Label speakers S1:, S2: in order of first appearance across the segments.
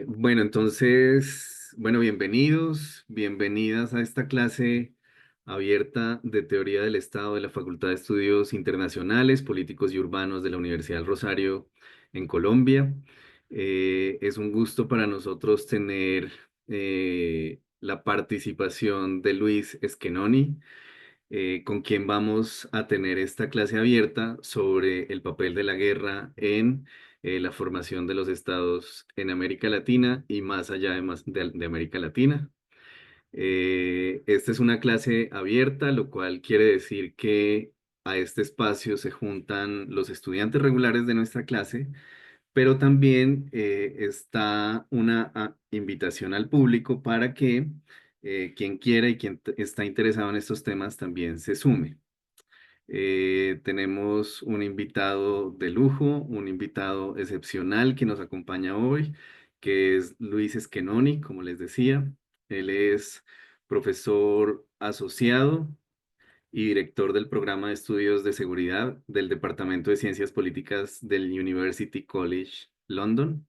S1: Bueno, entonces, bueno, bienvenidos, bienvenidas a esta clase abierta de Teoría del Estado de la Facultad de Estudios Internacionales, Políticos y Urbanos de la Universidad del Rosario en Colombia. Es un gusto para nosotros tener la participación de Luis Esquenoni, con quien vamos a tener esta clase abierta sobre el papel de la guerra en la formación de los estados en América Latina y más allá de América Latina. Esta es una clase abierta, lo cual quiere decir que a este espacio se juntan los estudiantes regulares de nuestra clase, pero también está una invitación al público para que quien quiera y quien está interesado en estos temas también se sume. Tenemos un invitado de lujo, un invitado excepcional que nos acompaña hoy, que es Luis Esquenoni, como les decía. Él es profesor asociado y director del programa de estudios de seguridad del Departamento de Ciencias Políticas del University College London.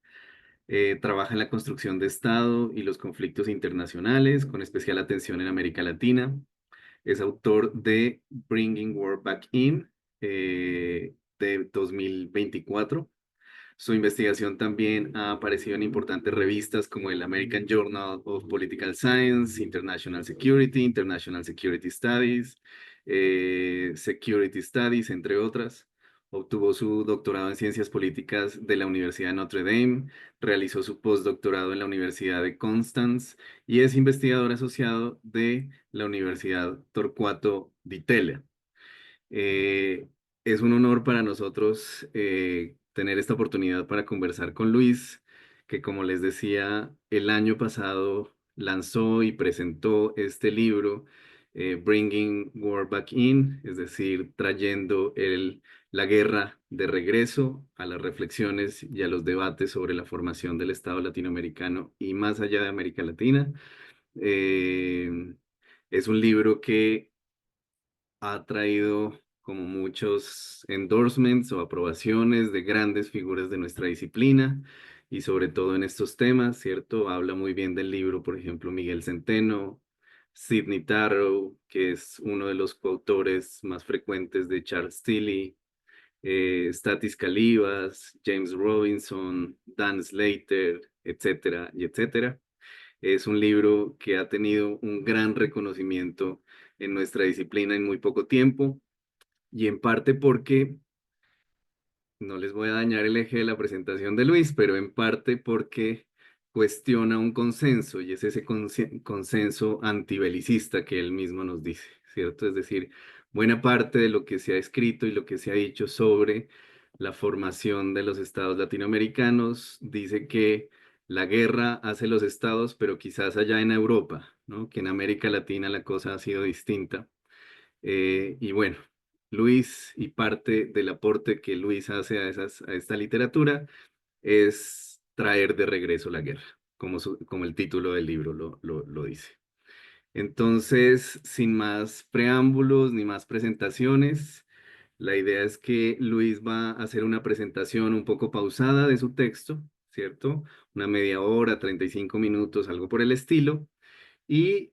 S1: Trabaja en la construcción de Estado y los conflictos internacionales, con especial atención en América Latina. Es autor de Bringing War Back In, de 2024. Su investigación también ha aparecido en importantes revistas como el American Journal of Political Science, International Security Studies, Security Studies, entre otras. Obtuvo su doctorado en Ciencias Políticas de la Universidad de Notre Dame, realizó su postdoctorado en la Universidad de Constance y es investigador asociado de la Universidad Torquato Di Itela. Eh, es un honor para nosotros tener esta oportunidad para conversar con Luis, que como les decía, el año pasado lanzó y presentó este libro, Bringing War Back In, es decir, trayendo la guerra de regreso a las reflexiones y a los debates sobre la formación del Estado latinoamericano y más allá de América Latina. Eh, es un libro que ha traído como muchos endorsements o aprobaciones de grandes figuras de nuestra disciplina y sobre todo en estos temas, ¿cierto? Habla muy bien del libro, por ejemplo, Miguel Centeno, Sidney Tarrow, que es uno de los coautores más frecuentes de Charles Tilly, Stathis Kalibas, James Robinson, Dan Slater, etcétera, y etcétera. Es un libro que ha tenido un gran reconocimiento en nuestra disciplina en muy poco tiempo y en parte porque, no les voy a dañar el eje de la presentación de Luis, pero en parte porque cuestiona un consenso y es ese consenso antibelicista que él mismo nos dice, ¿cierto? Es decir, buena parte de lo que se ha escrito y lo que se ha dicho sobre la formación de los estados latinoamericanos dice que la guerra hace los estados, pero quizás allá en Europa, ¿no? Que en América Latina la cosa ha sido distinta. Y bueno, Luis y parte del aporte que Luis hace a esta literatura es traer de regreso la guerra, como el título del libro lo dice. Entonces, sin más preámbulos ni más presentaciones, la idea es que Luis va a hacer una presentación un poco pausada de su texto, ¿cierto? Una media hora, 35 minutos, algo por el estilo. Y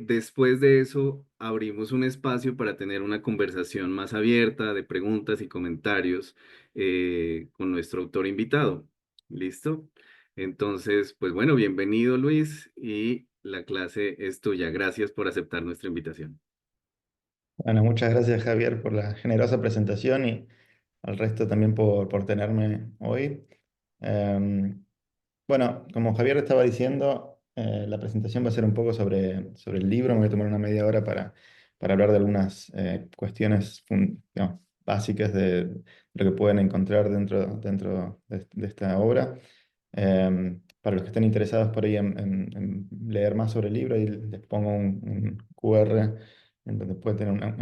S1: después de eso abrimos un espacio para tener una conversación más abierta de preguntas y comentarios con nuestro autor invitado. ¿Listo? Entonces, pues bueno, bienvenido Luis y la clase es tuya. Gracias por aceptar nuestra invitación.
S2: Bueno, muchas gracias Javier por la generosa presentación y al resto también por tenerme hoy. Em, bueno, como Javier estaba diciendo, la presentación va a ser un poco sobre el libro. Me voy a tomar una media hora para hablar de algunas cuestiones no, básicas de lo que pueden encontrar dentro de esta obra. Para los que estén interesados por ahí en leer más sobre el libro, ahí les pongo un QR en donde pueden tener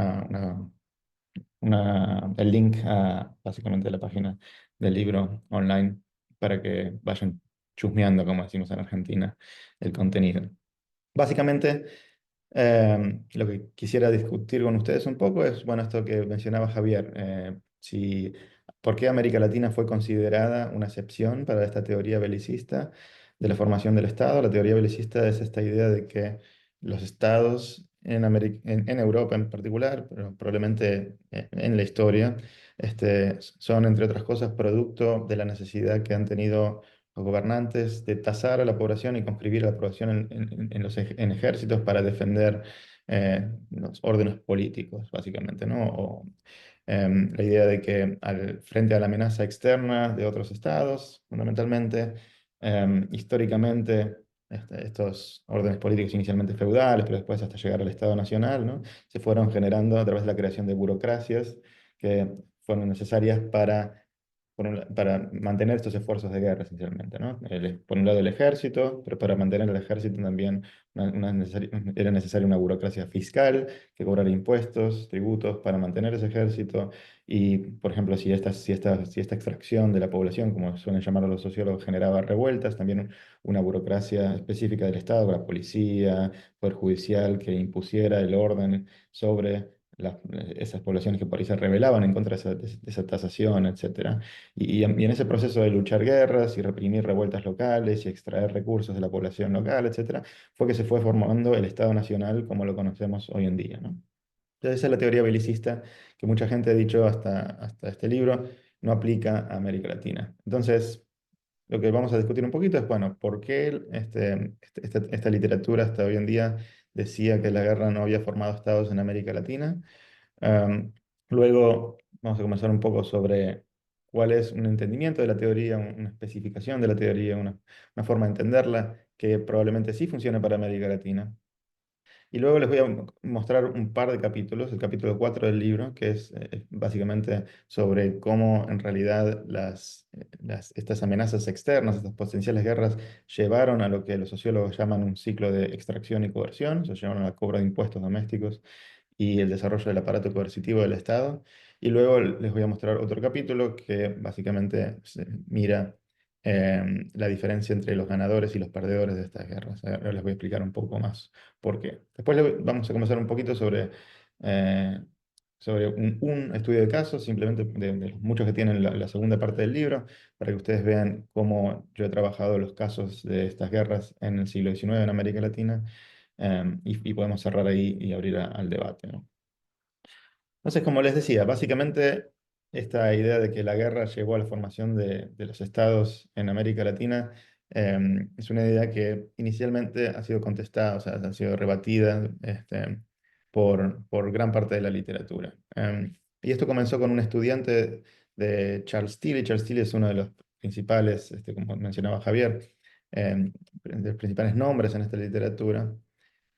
S2: el link a básicamente la página del libro online para que vayan chusmeando, como decimos en Argentina, el contenido. Básicamente, lo que quisiera discutir con ustedes un poco es, bueno, esto que mencionaba Javier, si por qué América Latina fue considerada una excepción para esta teoría belicista de la formación del Estado. La teoría belicista es esta idea de que los estados en Europa en particular, pero probablemente en la historia, son, entre otras cosas, producto de la necesidad que han tenido los gobernantes de tasar a la población y conscribir a la población en ejércitos para defender los órdenes políticos, básicamente, ¿no? La idea de que frente a la amenaza externa de otros estados, fundamentalmente, históricamente, estos órdenes políticos inicialmente feudales, pero después hasta llegar al Estado Nacional, ¿no? Se fueron generando a través de la creación de burocracias que fueron necesarias para mantener estos esfuerzos de guerra, esencialmente, ¿no? Por un lado el ejército, pero para mantener el ejército también era necesaria una burocracia fiscal que cobrara impuestos, tributos para mantener ese ejército. Y, por ejemplo, si esta extracción de la población, como suelen llamarlo los sociólogos, generaba revueltas, también una burocracia específica del Estado, la policía, poder judicial, que impusiera el orden sobre esas poblaciones que por ahí se rebelaban en contra de esa tasación, etcétera. Y en ese proceso de luchar guerras y reprimir revueltas locales y extraer recursos de la población local, etcétera, fue que se fue formando el Estado Nacional como lo conocemos hoy en día, ¿no? Entonces, esa es la teoría belicista que mucha gente ha dicho hasta este libro, no aplica a América Latina. Entonces, lo que vamos a discutir un poquito es, bueno, ¿por qué esta literatura hasta hoy en día decía que la guerra no había formado estados en América Latina? Am, Luego vamos a conversar un poco sobre cuál es un entendimiento de la teoría, una especificación de la teoría, una forma de entenderla que probablemente sí funcione para América Latina. Y luego les voy a mostrar un par de capítulos, el capítulo 4 del libro, que es básicamente sobre cómo en realidad estas amenazas externas, estas potenciales guerras, llevaron a lo que los sociólogos llaman un ciclo de extracción y coerción, se llevaron al cobro de impuestos domésticos y el desarrollo del aparato coercitivo del Estado. Y luego les voy a mostrar otro capítulo que básicamente mira la diferencia entre los ganadores y los perdedores de estas guerras. Ahora les voy a explicar un poco más por qué. Después vamos a conversar un poquito eh, sobre un estudio de casos, simplemente de los muchos que tienen la segunda parte del libro, para que ustedes vean cómo yo he trabajado los casos de estas guerras en el siglo XIX en América Latina, y podemos cerrar ahí y abrir al debate, ¿no? Entonces, como les decía, básicamente esta idea de que la guerra llevó a la formación de los estados en América Latina es una idea que inicialmente ha sido contestada, o sea, ha sido rebatida por gran parte de la literatura. Y esto comenzó con un estudiante de Charles Tilly. Charles Tilly es uno de los principales, como mencionaba Javier, de los principales nombres en esta literatura.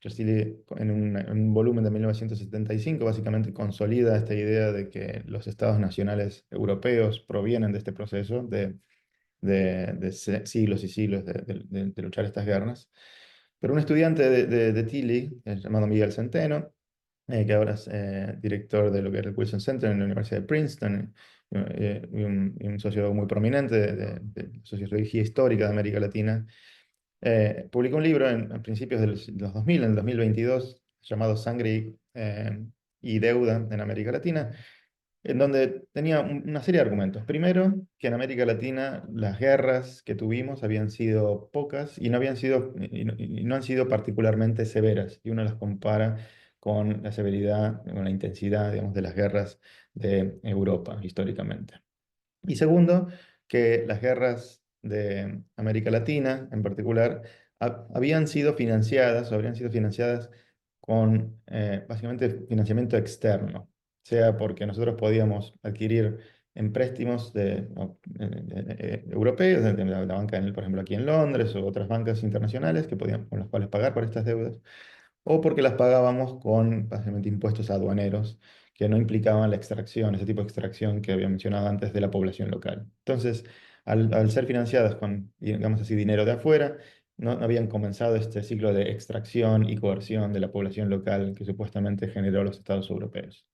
S2: Churchill, en un volumen de 1975, básicamente consolida esta idea de que los estados nacionales europeos provienen de este proceso de siglos y siglos de luchar estas guerras. Pero un estudiante de Tilly, llamado Miguel Centeno, que ahora es director de lo que era el Wilson Center en la Universidad de Princeton, y un sociólogo muy prominente de sociología histórica de América Latina, publicó un libro a principios de los 2000, en el 2022, llamado Sangre y Deuda en América Latina, en donde tenía una serie de argumentos. Primero, que en América Latina las guerras que tuvimos habían sido pocas y no han sido particularmente severas, y uno las compara con la severidad, con la intensidad, digamos, de las guerras de Europa históricamente. Y segundo, que las guerras de América Latina en particular habían sido financiadas o habrían sido financiadas con básicamente financiamiento externo, sea porque nosotros podíamos adquirir en préstamos europeos, de la banca, por ejemplo, aquí en Londres, o otras bancas internacionales con las cuales pagar por estas deudas, o porque las pagábamos con básicamente impuestos aduaneros que no implicaban la extracción, ese tipo de extracción que había mencionado antes de la población local. Entonces, al ser financiadas con, digamos así, dinero de afuera, no habían comenzado este ciclo de extracción y coerción de la población local que supuestamente generó los estados europeos.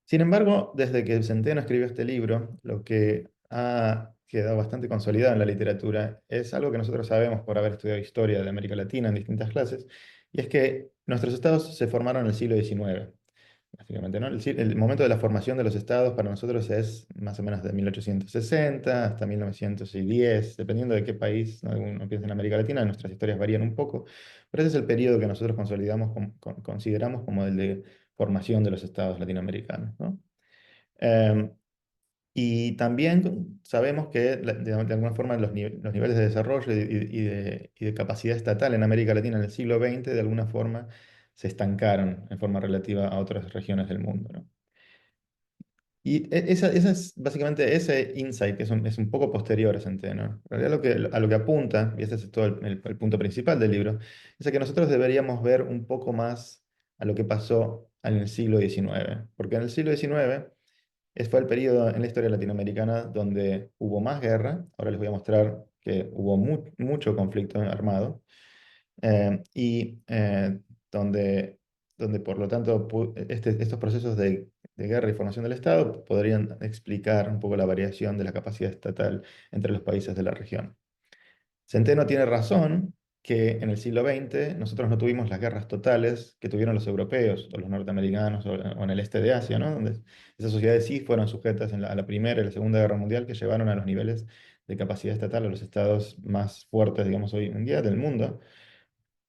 S2: Sin embargo, desde que Centeno escribió este libro, lo que ha quedado bastante consolidado en la literatura es algo que nosotros sabemos por haber estudiado historia de América Latina en distintas clases, y es que nuestros estados se formaron en el siglo XIX. básicamente, ¿no? El momento de la formación de los estados para nosotros es más o menos de 1860 hasta 1910, dependiendo de qué país, ¿no? Uno piensa en América Latina, nuestras historias varían un poco, pero ese es el periodo que nosotros consolidamos, consideramos como el de formación de los estados latinoamericanos, ¿no? Em, y también sabemos que de alguna forma los niveles de desarrollo y de capacidad estatal en América Latina en el siglo XX de alguna forma se estancaron en forma relativa a otras regiones del mundo, ¿no? Y esa es básicamente ese insight que es un poco posterior a Centeno. En realidad a lo que apunta, y este es todo el punto principal del libro, es a que nosotros deberíamos ver un poco más a lo que pasó en el siglo XIX. Porque en el siglo XIX fue el periodo en la historia latinoamericana donde hubo más guerra. Ahora les voy a mostrar que hubo mucho conflicto armado y donde por lo tanto estos procesos de guerra y formación del Estado podrían explicar un poco la variación de la capacidad estatal entre los países de la región. Centeno tiene razón que en el siglo XX nosotros no tuvimos las guerras totales que tuvieron los europeos o los norteamericanos o en el este de Asia, ¿no? Donde esas sociedades sí fueron sujetas a la Primera y la Segunda Guerra Mundial que llevaron a los niveles de capacidad estatal a los estados más fuertes, digamos, hoy en día del mundo.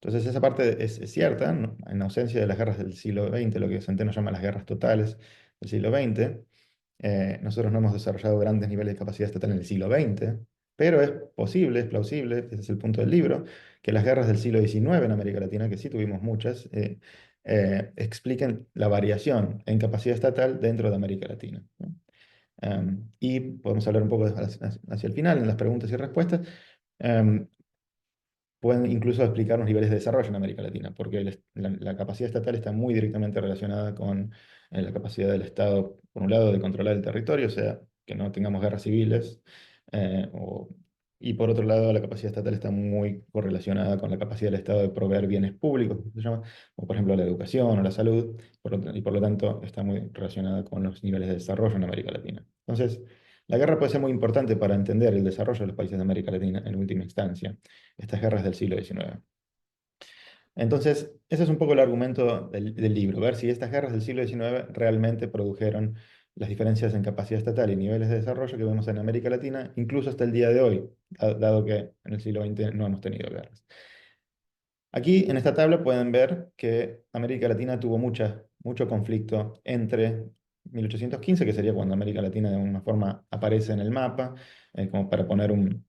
S2: Entonces esa parte es cierta, ¿no? En ausencia de las guerras del siglo XX, lo que Centeno llama las guerras totales del siglo XX, nosotros no hemos desarrollado grandes niveles de capacidad estatal en el siglo XX, pero es posible, es plausible, ese es el punto del libro, que las guerras del siglo XIX en América Latina, que sí tuvimos muchas, expliquen la variación en capacidad estatal dentro de América Latina, ¿no? Y podemos hablar un poco hacia el final, en las preguntas y respuestas. em, Pueden incluso explicar los niveles de desarrollo en América Latina, porque la capacidad estatal está muy directamente relacionada con la capacidad del Estado, por un lado, de controlar el territorio, o sea, que no tengamos guerras civiles, eh, o- y por otro lado, la capacidad estatal está muy correlacionada con la capacidad del Estado de proveer bienes públicos, que se llama, como por ejemplo la educación o la salud, y por lo tanto está muy relacionada con los niveles de desarrollo en América Latina. Entonces, la guerra puede ser muy importante para entender el desarrollo de los países de América Latina en última instancia, estas guerras del siglo XIX. Entonces, ese es un poco el argumento del libro, ver si estas guerras del siglo XIX realmente produjeron las diferencias en capacidad estatal y niveles de desarrollo que vemos en América Latina, incluso hasta el día de hoy, dado que en el siglo XX no hemos tenido guerras. Aquí en esta tabla pueden ver que América Latina tuvo mucho conflicto entre 1815, que sería cuando América Latina de alguna forma aparece en el mapa, como para poner una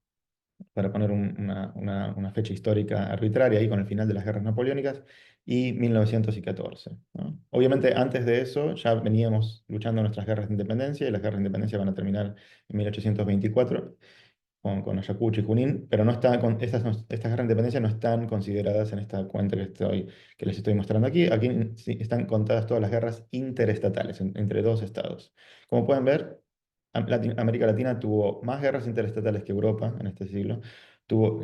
S2: fecha histórica arbitraria ahí con el final de las guerras napoleónicas, y 1914, ¿no? Obviamente antes de eso ya veníamos luchando nuestras guerras de independencia y las guerras de independencia van a terminar en 1824 con Ayacucho y Junín, pero no están estas guerras de independencia no están consideradas en esta cuenta que les estoy mostrando aquí. Aquí sí están contadas todas las guerras interestatales entre dos estados. Como pueden ver, América Latina tuvo más guerras interestatales que Europa en este siglo.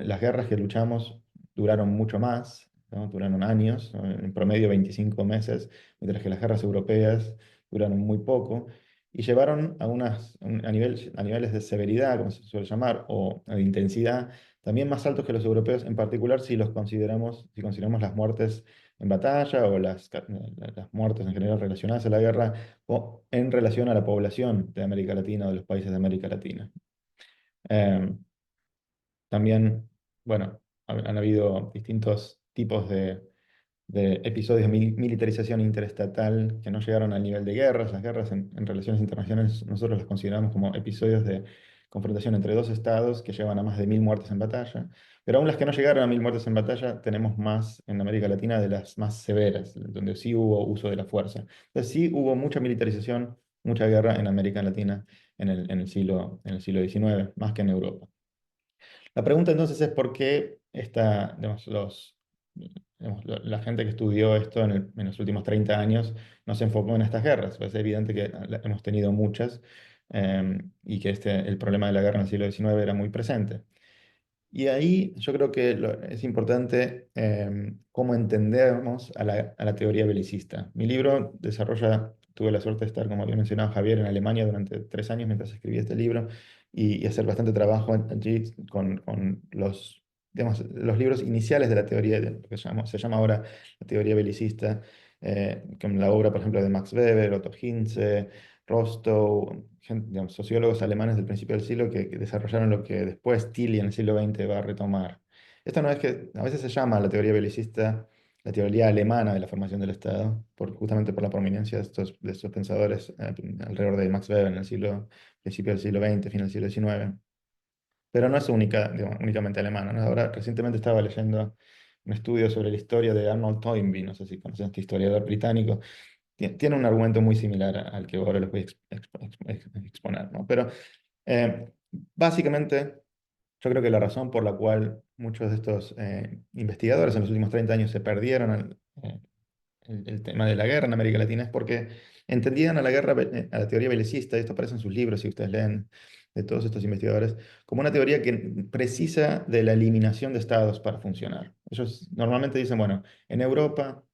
S2: Las guerras que luchamos duraron mucho más, ¿no? Duraron años, ¿no? En promedio 25 meses, mientras que las guerras europeas duraron muy poco y llevaron a niveles de severidad, como se suele llamar, o de intensidad, también más altos que los europeos, en particular si consideramos las muertes en batalla o las muertes en general relacionadas a la guerra o en relación a la población de América Latina o de los países de América Latina. Em, También, bueno, han habido distintos tipos de episodios de militarización interestatal que no llegaron al nivel de guerras. Las guerras en relaciones internacionales nosotros las consideramos como episodios de confrontación entre dos estados que llevan a más de 1000 muertes en batalla. Pero aún las que no llegaron a 1000 muertes en batalla, tenemos más en América Latina de las más severas, donde sí hubo uso de la fuerza. Entonces sí hubo mucha militarización, mucha guerra en América Latina en el siglo XIX, más que en Europa. La pregunta entonces es por qué la gente que estudió esto en los últimos 30 años no se enfocó en estas guerras. Pues es evidente que hemos tenido muchas y que el problema de la guerra en el siglo XIX era muy presente. Y ahí yo creo que es importante cómo entendemos a la teoría belicista. Mi libro tuve la suerte de estar, como había mencionado Javier, en Alemania durante 3 años mientras escribí este libro y hacer bastante trabajo allí con digamos, los libros iniciales de la teoría, lo que se llama ahora la teoría belicista. con la obra, por ejemplo, de Max Weber, Otto Hintze, Rostow, digamos, sociólogos alemanes del principio del siglo que desarrollaron lo que después Tilly en el siglo XX va a retomar. Esto no es que a veces se llama la teoría belicista la teoría alemana de la formación del Estado, justamente por la prominencia de estos pensadores alrededor de Max Weber en el principio del siglo XX, fin del siglo XIX. Pero no es única, digamos, únicamente alemana, ¿no? Ahora, recientemente estaba leyendo un estudio sobre la historia de Arnold Toynbee, no sé si conocen este historiador británico. Tiene un argumento muy similar al que ahora les voy a exponer, ¿no? Pero eh, básicamente, yo creo que la razón por la cual muchos de estos investigadores en los últimos 30 años se perdieron el tema de la guerra en América Latina es porque entendían a la guerra, a la teoría belicista, y esto aparece en sus libros, si ustedes leen de todos estos investigadores, como una teoría que precisa de la eliminación de estados para funcionar. Ellos normalmente dicen, bueno, en Europa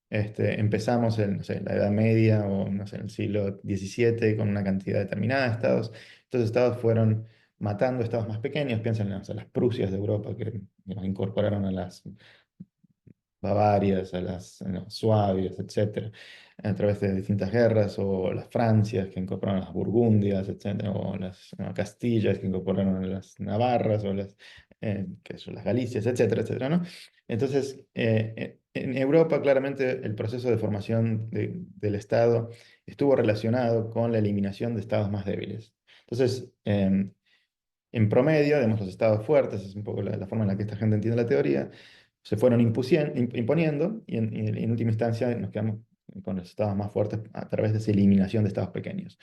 S2: empezamos en, no sé, la Edad Media o no sé, en el siglo XVII con una cantidad determinada de estados. Estos estados fueron matando estados más pequeños, piensen en las Prusias de Europa que digamos, incorporaron a las Bavarias, a las Suabias, etcétera, a través de distintas guerras, o las Francias que incorporaron a las Burgundias, etcétera, o las Castillas que incorporaron a las Navarras, o que son las Galicias, etcétera, etcétera, ¿no? Entonces, en Europa claramente el proceso de formación del Estado estuvo relacionado con la eliminación de estados más débiles. Entonces, en promedio, digamos, los estados fuertes, es un poco la forma en la que esta gente entiende la teoría, se fueron imponiendo y en última instancia nos quedamos con los estados más fuertes a través de esa eliminación de estados pequeños.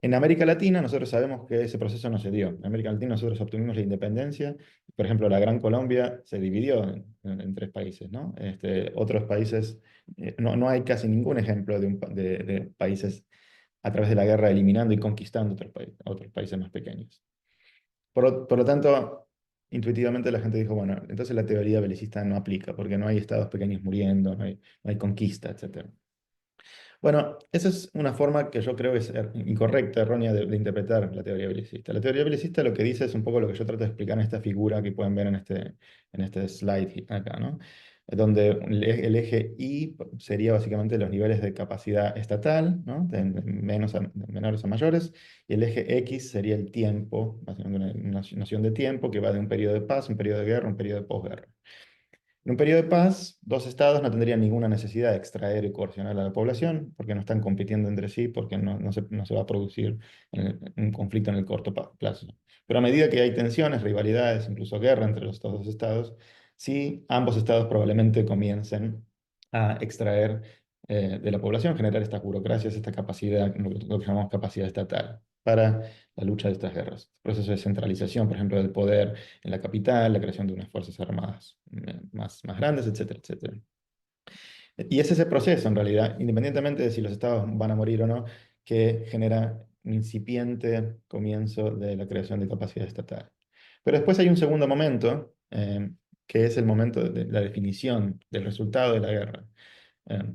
S2: En América Latina nosotros sabemos que ese proceso no se dio. En América Latina nosotros obtuvimos la independencia. Por ejemplo, la Gran Colombia se dividió en tres países, ¿no? Otros países, no hay casi ningún ejemplo de países a través de la guerra eliminando y conquistando otros países más pequeños. Por lo tanto, intuitivamente la gente dijo, bueno, entonces la teoría belicista no aplica, porque no hay estados pequeños muriendo, no hay conquista, etc. Bueno, esa es una forma que yo creo que es incorrecta, errónea de interpretar la teoría belicista. La teoría belicista lo que dice es un poco lo que yo trato de explicar en esta figura que pueden ver en este slide acá, ¿no? Donde el eje Y sería básicamente los niveles de capacidad estatal, ¿no? De menores a mayores, y el eje X sería el tiempo, básicamente una noción de tiempo que va de un periodo de paz, un periodo de guerra, un periodo de posguerra. En un periodo de paz, dos estados no tendrían ninguna necesidad de extraer y coercionar a la población, porque no están compitiendo entre sí, porque no se va a producir un conflicto en el corto plazo. Pero a medida que hay tensiones, rivalidades, incluso guerra entre estos dos estados, sí, ambos estados probablemente comiencen a extraer de la población, generar estas burocracias, esta capacidad, lo que llamamos capacidad estatal, para la lucha de estas guerras. Proceso de centralización, por ejemplo, del poder en la capital, la creación de unas fuerzas armadas más grandes, etcétera, etcétera. Y es ese proceso, en realidad, independientemente de si los estados van a morir o no, que genera un incipiente comienzo de la creación de capacidad estatal. Pero después hay un segundo momento, que es el momento de la definición del resultado de la guerra. Eh,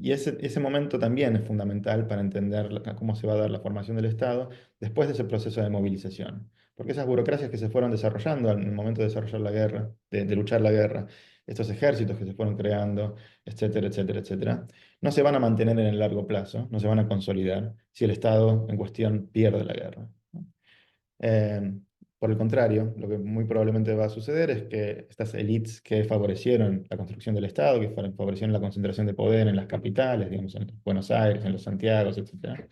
S2: y ese momento también es fundamental para entender cómo se va a dar la formación del Estado después de ese proceso de movilización. Porque esas burocracias que se fueron desarrollando al momento de desarrollar la guerra, de luchar la guerra, estos ejércitos que se fueron creando, etcétera, etcétera, etcétera, no se van a mantener en el largo plazo, no se van a consolidar si el Estado en cuestión pierde la guerra. Eh, por el contrario, lo que muy probablemente va a suceder es que estas élites que favorecieron la construcción del Estado, que favorecieron la concentración de poder en las capitales, digamos, en Buenos Aires, en los Santiagos, etc.,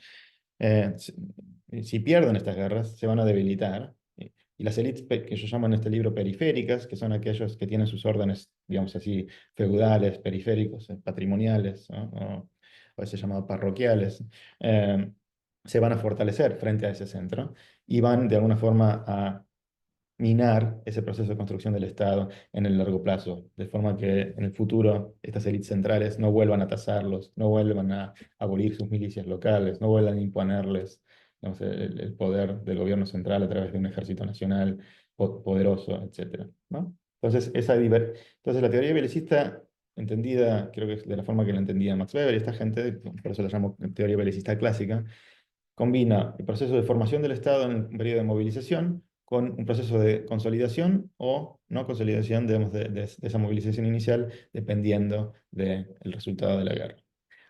S2: si pierden estas guerras, se van a debilitar. Y las élites que yo llamo en este libro periféricas, que son aquellos que tienen sus órdenes, digamos así, feudales, periféricos, patrimoniales, ¿no? O a veces llamados parroquiales, eh, se van a fortalecer frente a ese centro y van de alguna forma a minar ese proceso de construcción del Estado en el largo plazo, de forma que en el futuro estas élites centrales no vuelvan a tasarlos, no vuelvan a abolir sus milicias locales, no vuelvan a imponerles, digamos, el poder del gobierno central a través de un ejército nacional poderoso, etcétera, ¿no? Entonces la teoría belicista, entendida, creo que es de la forma que la entendía Max Weber y esta gente, por eso la llamo teoría belicista clásica, combina el proceso de formación del Estado en un periodo de movilización con un proceso de consolidación o no consolidación, digamos, de esa movilización inicial, dependiendo del resultado de la guerra.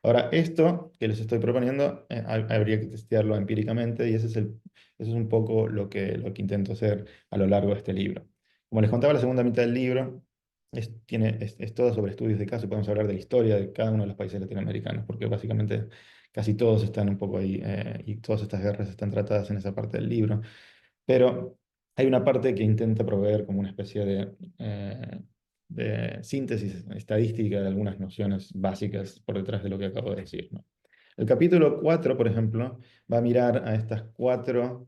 S2: Ahora, esto que les estoy proponiendo, habría que testearlo empíricamente y eso es un poco lo que intento hacer a lo largo de este libro. Como les contaba, la segunda mitad del libro es todo sobre estudios de caso. Podemos hablar de la historia de cada uno de los países latinoamericanos, porque básicamente casi todos están un poco ahí, y todas estas guerras están tratadas en esa parte del libro. Pero hay una parte que intenta proveer como una especie de síntesis estadística de algunas nociones básicas por detrás de lo que acabo de decir, ¿no? El capítulo 4, por ejemplo, va a mirar a estos cuatro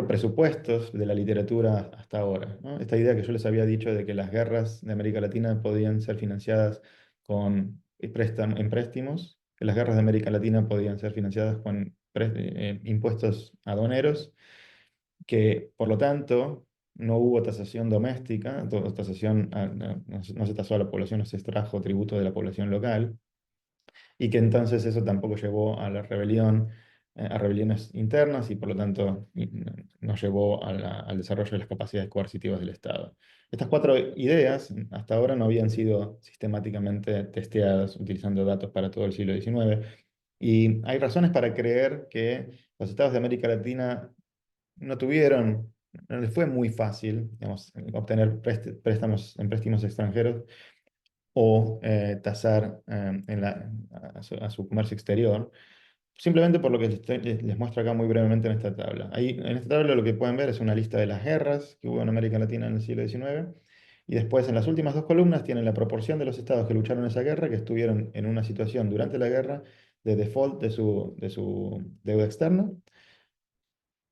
S2: presupuestos de la literatura hasta ahora, ¿no? Esta idea que yo les había dicho de que las guerras de América Latina podían ser financiadas con préstamos, que las guerras de América Latina podían ser financiadas con impuestos aduaneros, que por lo tanto no hubo tasación doméstica, tasación, no se tasó a la población, no se extrajo tributo de la población local, y que entonces eso tampoco llevó a la rebelión, a rebeliones internas y por lo tanto nos llevó al desarrollo de las capacidades coercitivas del Estado. Estas cuatro ideas hasta ahora no habían sido sistemáticamente testeadas utilizando datos para todo el siglo XIX, y hay razones para creer que los estados de América Latina no les fue muy fácil, digamos, obtener préstamos en préstamos extranjeros o tasar a su comercio exterior, simplemente por lo que les muestro acá muy brevemente en esta tabla. Ahí, en esta tabla lo que pueden ver es una lista de las guerras que hubo en América Latina en el siglo XIX, y después en las últimas dos columnas tienen la proporción de los estados que lucharon esa guerra, que estuvieron en una situación durante la guerra de default de su deuda externa.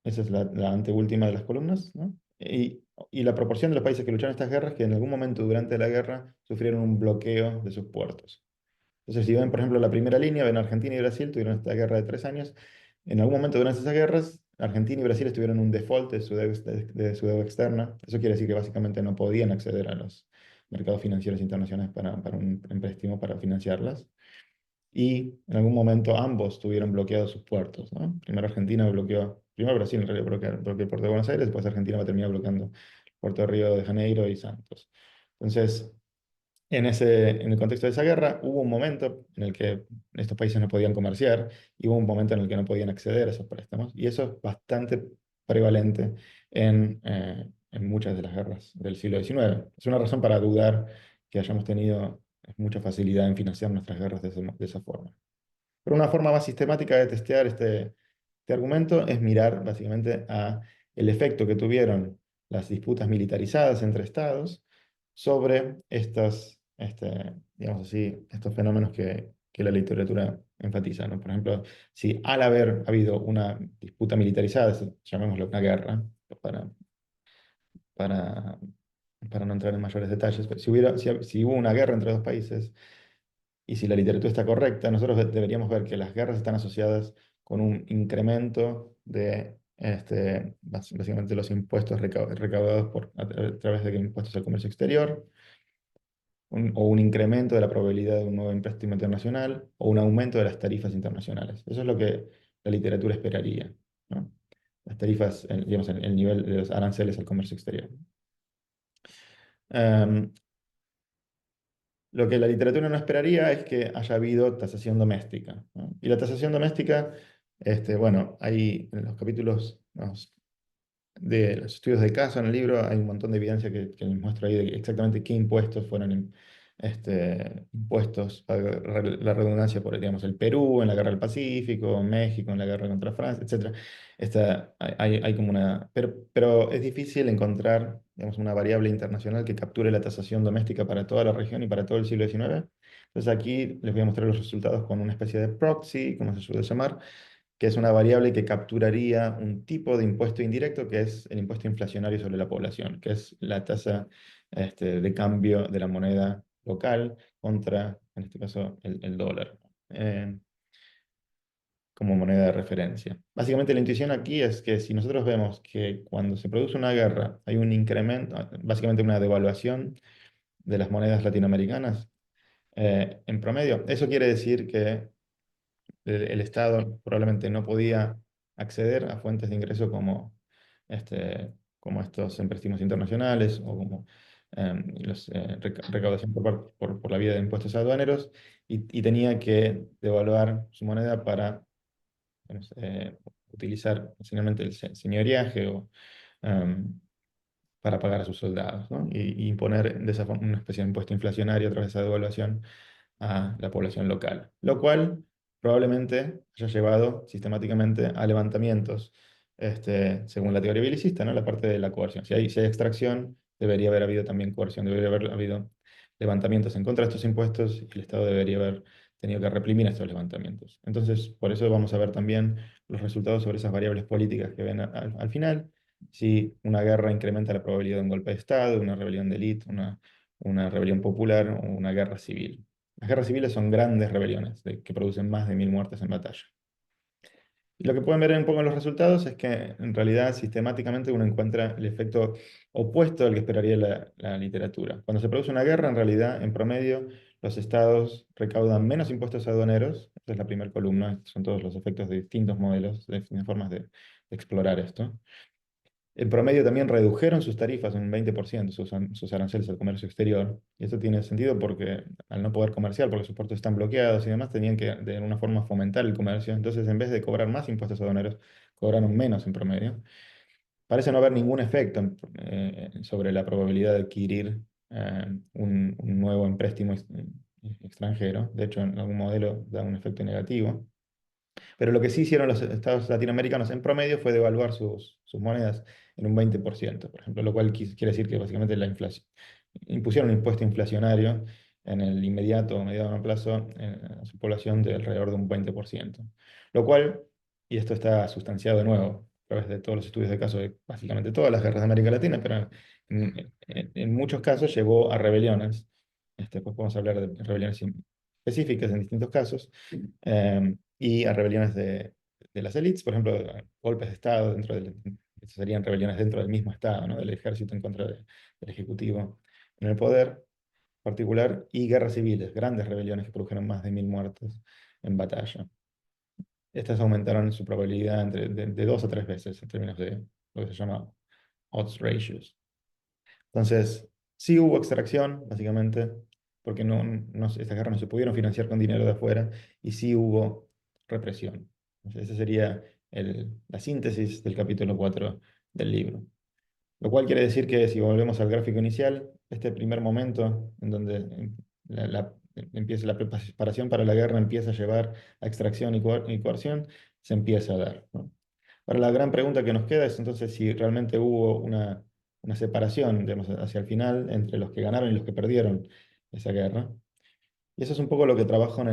S2: Esa es la anteúltima de las columnas, ¿no? Y la proporción de los países que lucharon estas guerras que en algún momento durante la guerra sufrieron un bloqueo de sus puertos. Entonces, si ven, por ejemplo, la primera línea, ven Argentina y Brasil, tuvieron esta guerra de 3 años. En algún momento durante esas guerras, Argentina y Brasil estuvieron en un default de su deuda externa. Eso quiere decir que básicamente no podían acceder a los mercados financieros internacionales para un préstamo para financiarlas. Y en algún momento ambos tuvieron bloqueados sus puertos, ¿no? Primero Brasil en realidad bloqueó el puerto de Buenos Aires, después Argentina va a terminar bloqueando el puerto de Río de Janeiro y Santos. Entonces, en el contexto de esa guerra, hubo un momento en el que estos países no podían comerciar y hubo un momento en el que no podían acceder a esos préstamos. Y eso es bastante prevalente en muchas de las guerras del siglo XIX. Es una razón para dudar que hayamos tenido mucha facilidad en financiar nuestras guerras de esa forma. Pero una forma más sistemática de testear este argumento es mirar básicamente a el efecto que tuvieron las disputas militarizadas entre estados sobre digamos así, estos fenómenos que la literatura enfatiza, ¿no? Por ejemplo, si al haber habido una disputa militarizada, llamémoslo una guerra, para, para, para no entrar en mayores detalles, pero si hubo una guerra entre dos países, y si la literatura está correcta, nosotros deberíamos ver que las guerras están asociadas con un incremento de básicamente los impuestos recaudados a través de impuestos al comercio exterior, o un incremento de la probabilidad de un nuevo empréstimo internacional, o un aumento de las tarifas internacionales. Eso es lo que la literatura esperaría, ¿no? Las tarifas, digamos, el nivel de los aranceles al comercio exterior. Em, Lo que la literatura no esperaría es que haya habido tasación doméstica, ¿no? Y la tasación doméstica, bueno, hay en los capítulos, vamos, de los estudios de caso en el libro, hay un montón de evidencia que les muestro ahí de exactamente qué impuestos fueron impuestos, para la redundancia, por, digamos, el Perú en la Guerra del Pacífico, México en la guerra contra Francia, etcétera. Hay como pero es difícil encontrar, digamos, una variable internacional que capture la tasación doméstica para toda la región y para todo el siglo XIX. Entonces aquí les voy a mostrar los resultados con una especie de proxy, como se suele llamar, que es una variable que capturaría un tipo de impuesto indirecto, que es el impuesto inflacionario sobre la población, que es la tasa de cambio de la moneda local contra, en este caso, el dólar, como moneda de referencia. Básicamente la intuición aquí es que si nosotros vemos que cuando se produce una guerra hay un incremento, básicamente una devaluación de las monedas latinoamericanas, en promedio, eso quiere decir que el Estado probablemente no podía acceder a fuentes de ingreso como como estos empréstitos internacionales o como recaudación por la vía de impuestos aduaneros, y tenía que devaluar su moneda para digamos, utilizar sencillamente el señoriaje o em, para pagar a sus soldados, ¿no? Y imponer de esa forma una especie de impuesto inflacionario a través de esa devaluación a la población local, lo cual probablemente haya llevado sistemáticamente a levantamientos, según la teoría belicista, ¿no? La parte de la coerción. Si hay extracción, debería haber habido también coerción, debería haber habido levantamientos en contra de estos impuestos y el Estado debería haber tenido que reprimir estos levantamientos. Entonces, por eso vamos a ver también los resultados sobre esas variables políticas que ven al final. Si una guerra incrementa la probabilidad de un golpe de Estado, una rebelión de élite, una rebelión popular o una guerra civil. Las guerras civiles son grandes rebeliones que producen más de 1000 muertes en batalla. Y lo que pueden ver un poco en los resultados es que en realidad sistemáticamente uno encuentra el efecto opuesto al que esperaría la literatura. Cuando se produce una guerra, en realidad, en promedio, los estados recaudan menos impuestos aduaneros. Esta es la primera columna, son todos los efectos de distintos modelos, de formas de explorar esto. En promedio también redujeron sus tarifas en un 20%, sus aranceles al comercio exterior. Y esto tiene sentido porque al no poder comerciar, porque sus puertos están bloqueados y demás, tenían que de alguna forma fomentar el comercio. Entonces, en vez de cobrar más impuestos aduaneros, cobraron menos en promedio. Parece no haber ningún efecto sobre la probabilidad de adquirir un nuevo empréstimo extranjero. De hecho, en algún modelo da un efecto negativo. Pero lo que sí hicieron los estados latinoamericanos en promedio fue devaluar sus monedas en un 20%, por ejemplo, lo cual quiere decir que básicamente la inflación, impusieron un impuesto inflacionario en el inmediato o mediano plazo a su población de alrededor de un 20%. Lo cual, y esto está sustanciado de nuevo a través de todos los estudios de caso de básicamente todas las guerras de América Latina, pero en muchos casos llevó a rebeliones. Después podemos hablar de rebeliones específicas en distintos casos, y a rebeliones de las élites, por ejemplo, a golpes de Estado serían rebeliones dentro del mismo Estado, ¿no? Del ejército en contra del Ejecutivo en el poder particular, y guerras civiles, grandes rebeliones que produjeron más de 1000 muertes en batalla. Estas aumentaron su probabilidad de 2 a 3 veces en términos de lo que se llama odds ratios. Entonces, sí hubo extracción, básicamente, porque estas guerras no se pudieron financiar con dinero de afuera, y sí hubo represión. Entonces, esa sería la síntesis del capítulo 4 del libro. Lo cual quiere decir que si volvemos al gráfico inicial, este primer momento en donde empieza la preparación para la guerra empieza a llevar a extracción y coerción, se empieza a dar, ¿no? Ahora la gran pregunta que nos queda es entonces si realmente hubo una separación, digamos, hacia el final entre los que ganaron y los que perdieron esa guerra. Y eso es un poco lo que trabajo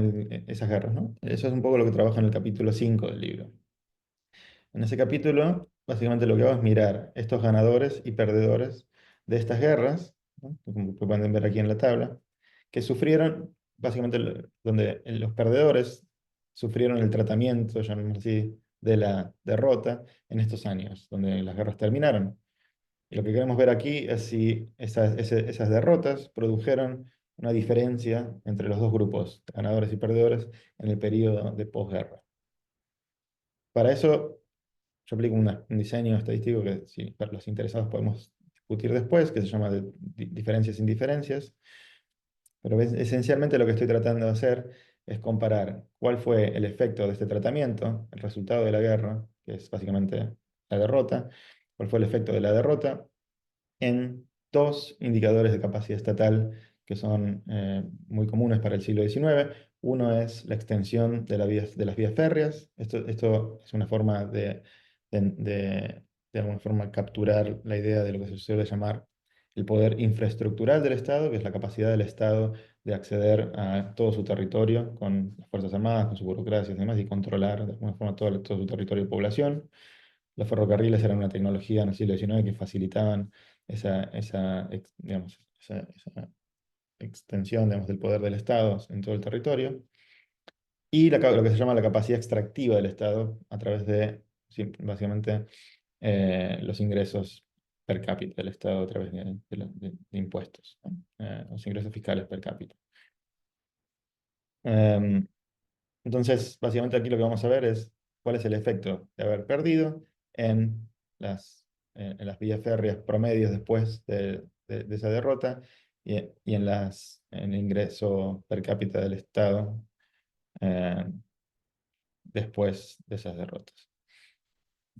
S2: esas guerras, ¿no? Eso es un poco lo que trabajo en el capítulo 5 del libro. En ese capítulo, básicamente lo que hago es mirar estos ganadores y perdedores de estas guerras, ¿no? Como pueden ver aquí en la tabla, que sufrieron, básicamente, donde los perdedores sufrieron el tratamiento, llamémoslo así, de la derrota en estos años, donde las guerras terminaron. Y lo que queremos ver aquí es si esas derrotas produjeron una diferencia entre los dos grupos, ganadores y perdedores, en el periodo de posguerra. Para eso yo aplico un diseño estadístico que, si para los interesados, podemos discutir después, que se llama de diferencias e indiferencias. Pero esencialmente lo que estoy tratando de hacer es comparar cuál fue el efecto de este tratamiento, el resultado de la guerra, que es básicamente la derrota, cuál fue el efecto de la derrota en dos indicadores de capacidad estatal que son muy comunes para el siglo XIX. Uno es la extensión de las vías férreas. Esto es una forma de alguna forma capturar la idea de lo que se suele llamar el poder infraestructural del Estado, que es la capacidad del Estado de acceder a todo su territorio con las Fuerzas Armadas, con su burocracia y demás, y controlar de alguna forma todo su territorio y población. Los ferrocarriles eran una tecnología en el siglo XIX que facilitaban digamos, esa extensión, digamos, del poder del Estado en todo el territorio. Y lo que se llama la capacidad extractiva del Estado a través de, sí, básicamente, los ingresos per cápita del Estado a través de impuestos, ¿no? Los ingresos fiscales per cápita. Em, entonces, básicamente aquí lo que vamos a ver es cuál es el efecto de haber perdido en las en las vías férreas promedios después de esa derrota y en el ingreso per cápita del Estado eh, después de esas derrotas.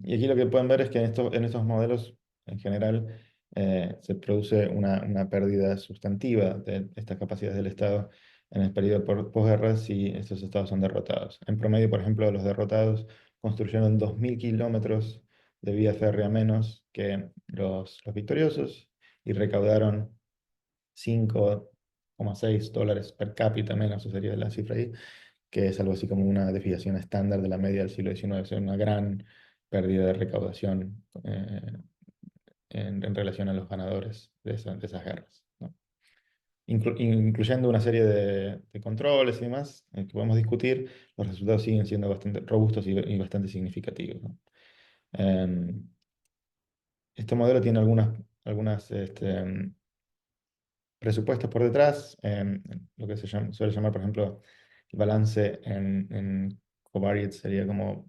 S2: Y aquí lo que pueden ver es que en estos modelos, en general, se produce una pérdida sustantiva de estas capacidades del Estado en el periodo posguerra si estos estados son derrotados. En promedio, por ejemplo, los derrotados construyeron 2.000 kilómetros de vía férrea menos que los victoriosos y recaudaron 5,6 dólares per cápita menos, esa sería la cifra ahí, que es algo así como una desviación estándar de la media del siglo XIX, o sea, una gran pérdida de recaudación en relación a los ganadores de esas guerras, ¿no? Incluyendo una serie de controles y demás que podemos discutir, los resultados siguen siendo bastante robustos y bastante significativos, ¿no? Em, este modelo tiene algunas presupuestos por detrás, lo que suele llamar, por ejemplo, el balance en covariates sería como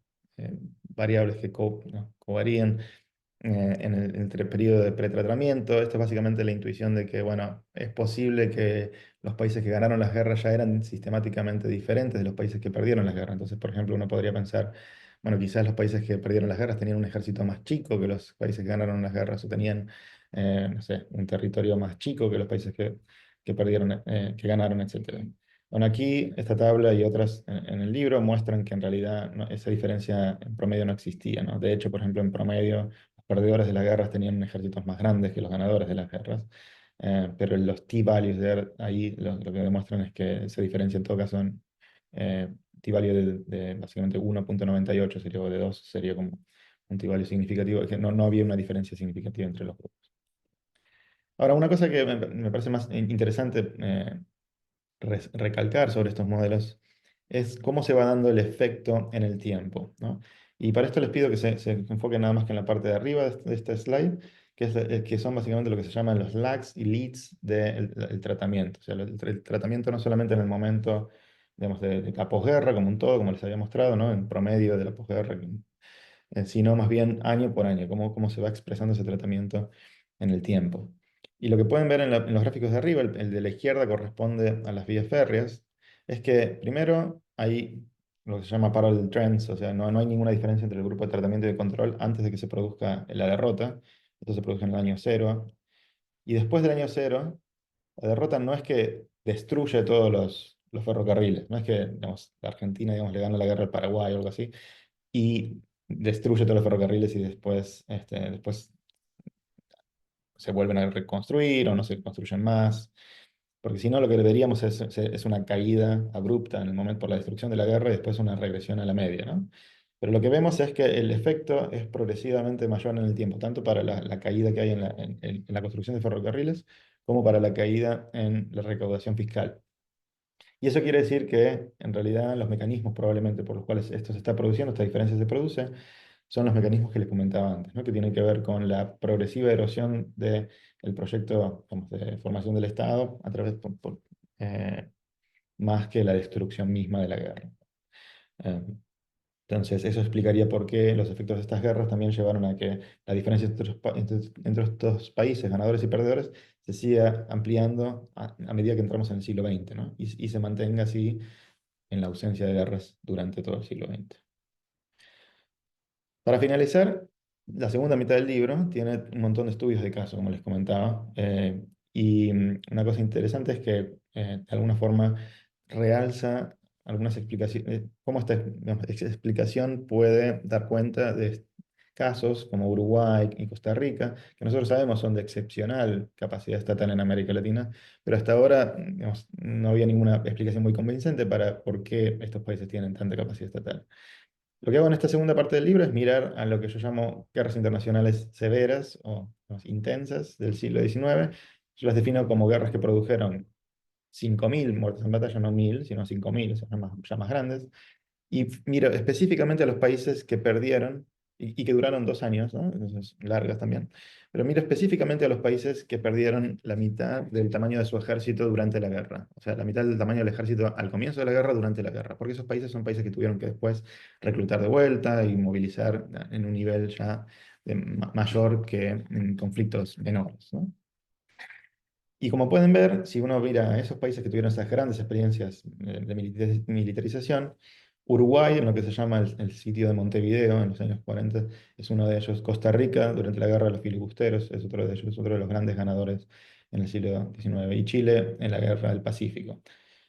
S2: variables que ¿no? covarían entre el periodo de pretratamiento. Esto es básicamente la intuición de que, bueno, es posible que los países que ganaron las guerras ya eran sistemáticamente diferentes de los países que perdieron las guerras. Entonces, por ejemplo, uno podría pensar, bueno, quizás los países que perdieron las guerras tenían un ejército más chico que los países que ganaron las guerras o tenían, no sé, un territorio más chico que los países que perdieron, que ganaron, etcétera. Bueno, aquí esta tabla y otras en el libro muestran que en realidad esa diferencia en promedio no existía, ¿no? De hecho, por ejemplo, en promedio los perdedores de las guerras tenían ejércitos más grandes que los ganadores de las guerras, pero los t-values de ahí lo que demuestran es que esa diferencia en todo caso son t-value de básicamente 1,98 sería, o de 2 sería como un t-value significativo, que no había una diferencia significativa entre los grupos. Ahora, una cosa que me parece más interesante recalcar sobre estos modelos es cómo se va dando el efecto en el tiempo, ¿no? Y para esto les pido que se enfoquen nada más que en la parte de arriba de esta slide, que son básicamente lo que se llaman los lags y leads del tratamiento. O sea, el tratamiento no solamente en el momento, digamos, de la posguerra como un todo, como les había mostrado, ¿no? En promedio de la posguerra, sino más bien año por año, cómo se va expresando ese tratamiento en el tiempo. Y lo que pueden ver en los gráficos de arriba, el de la izquierda corresponde a las vías férreas, es que primero hay lo que se llama parallel trends, o sea, no hay ninguna diferencia entre el grupo de tratamiento y de control antes de que se produzca la derrota. Esto se produce en el año cero. Y después del año cero, la derrota no es que destruye todos los ferrocarriles, no es que digamos, la Argentina digamos, le gana la guerra al Paraguay o algo así, y destruye todos los ferrocarriles y después se vuelven a reconstruir o no se construyen más. Porque si no, lo que veríamos es una caída abrupta en el momento por la destrucción de la guerra y después una regresión a la media, ¿no? Pero lo que vemos es que el efecto es progresivamente mayor en el tiempo, tanto para la caída que hay en la construcción de ferrocarriles como para la caída en la recaudación fiscal. Y eso quiere decir que en realidad los mecanismos probablemente por los cuales esto se está produciendo, esta diferencia se produce, son los mecanismos que les comentaba antes, ¿no? Que tienen que ver con la progresiva erosión del proyecto digamos, de formación del Estado a través eh, más que la destrucción misma de la guerra. Eh, entonces, eso explicaría por qué los efectos de estas guerras también llevaron a que la diferencia entre estos países, ganadores y perdedores, se siga ampliando a medida que entramos en el siglo XX, ¿no? Y se mantenga así en la ausencia de guerras durante todo el siglo XX. Para finalizar, la segunda mitad del libro tiene un montón de estudios de caso, como les comentaba, y una cosa interesante es que de alguna forma realza algunas explicaciones, cómo esta digamos, explicación puede dar cuenta de casos como Uruguay y Costa Rica, que nosotros sabemos son de excepcional capacidad estatal en América Latina, pero hasta ahora digamos, no había ninguna explicación muy convincente para por qué estos países tienen tanta capacidad estatal. Lo que hago en esta segunda parte del libro es mirar a lo que yo llamo guerras internacionales severas o digamos, intensas del siglo XIX. Yo las defino como guerras que produjeron 5.000 muertes en batalla, no 1.000, sino 5.000, o sea, ya más grandes. Y miro específicamente a los países que perdieron y que duraron 2 años, ¿no? Entonces, largas también. Pero miro específicamente a los países que perdieron la mitad del tamaño de su ejército durante la guerra. O sea, la mitad del tamaño del ejército al comienzo de la guerra, durante la guerra. Porque esos países son países que tuvieron que después reclutar de vuelta y movilizar en un nivel ya mayor que en conflictos menores, ¿no? Y como pueden ver, si uno mira a esos países que tuvieron esas grandes experiencias de militarización, Uruguay, en lo que se llama el sitio de Montevideo en los años 40, es uno de ellos. Costa Rica, durante la guerra de los filibusteros, es otro de ellos, otro de los grandes ganadores en el siglo XIX. Y Chile en la guerra del Pacífico.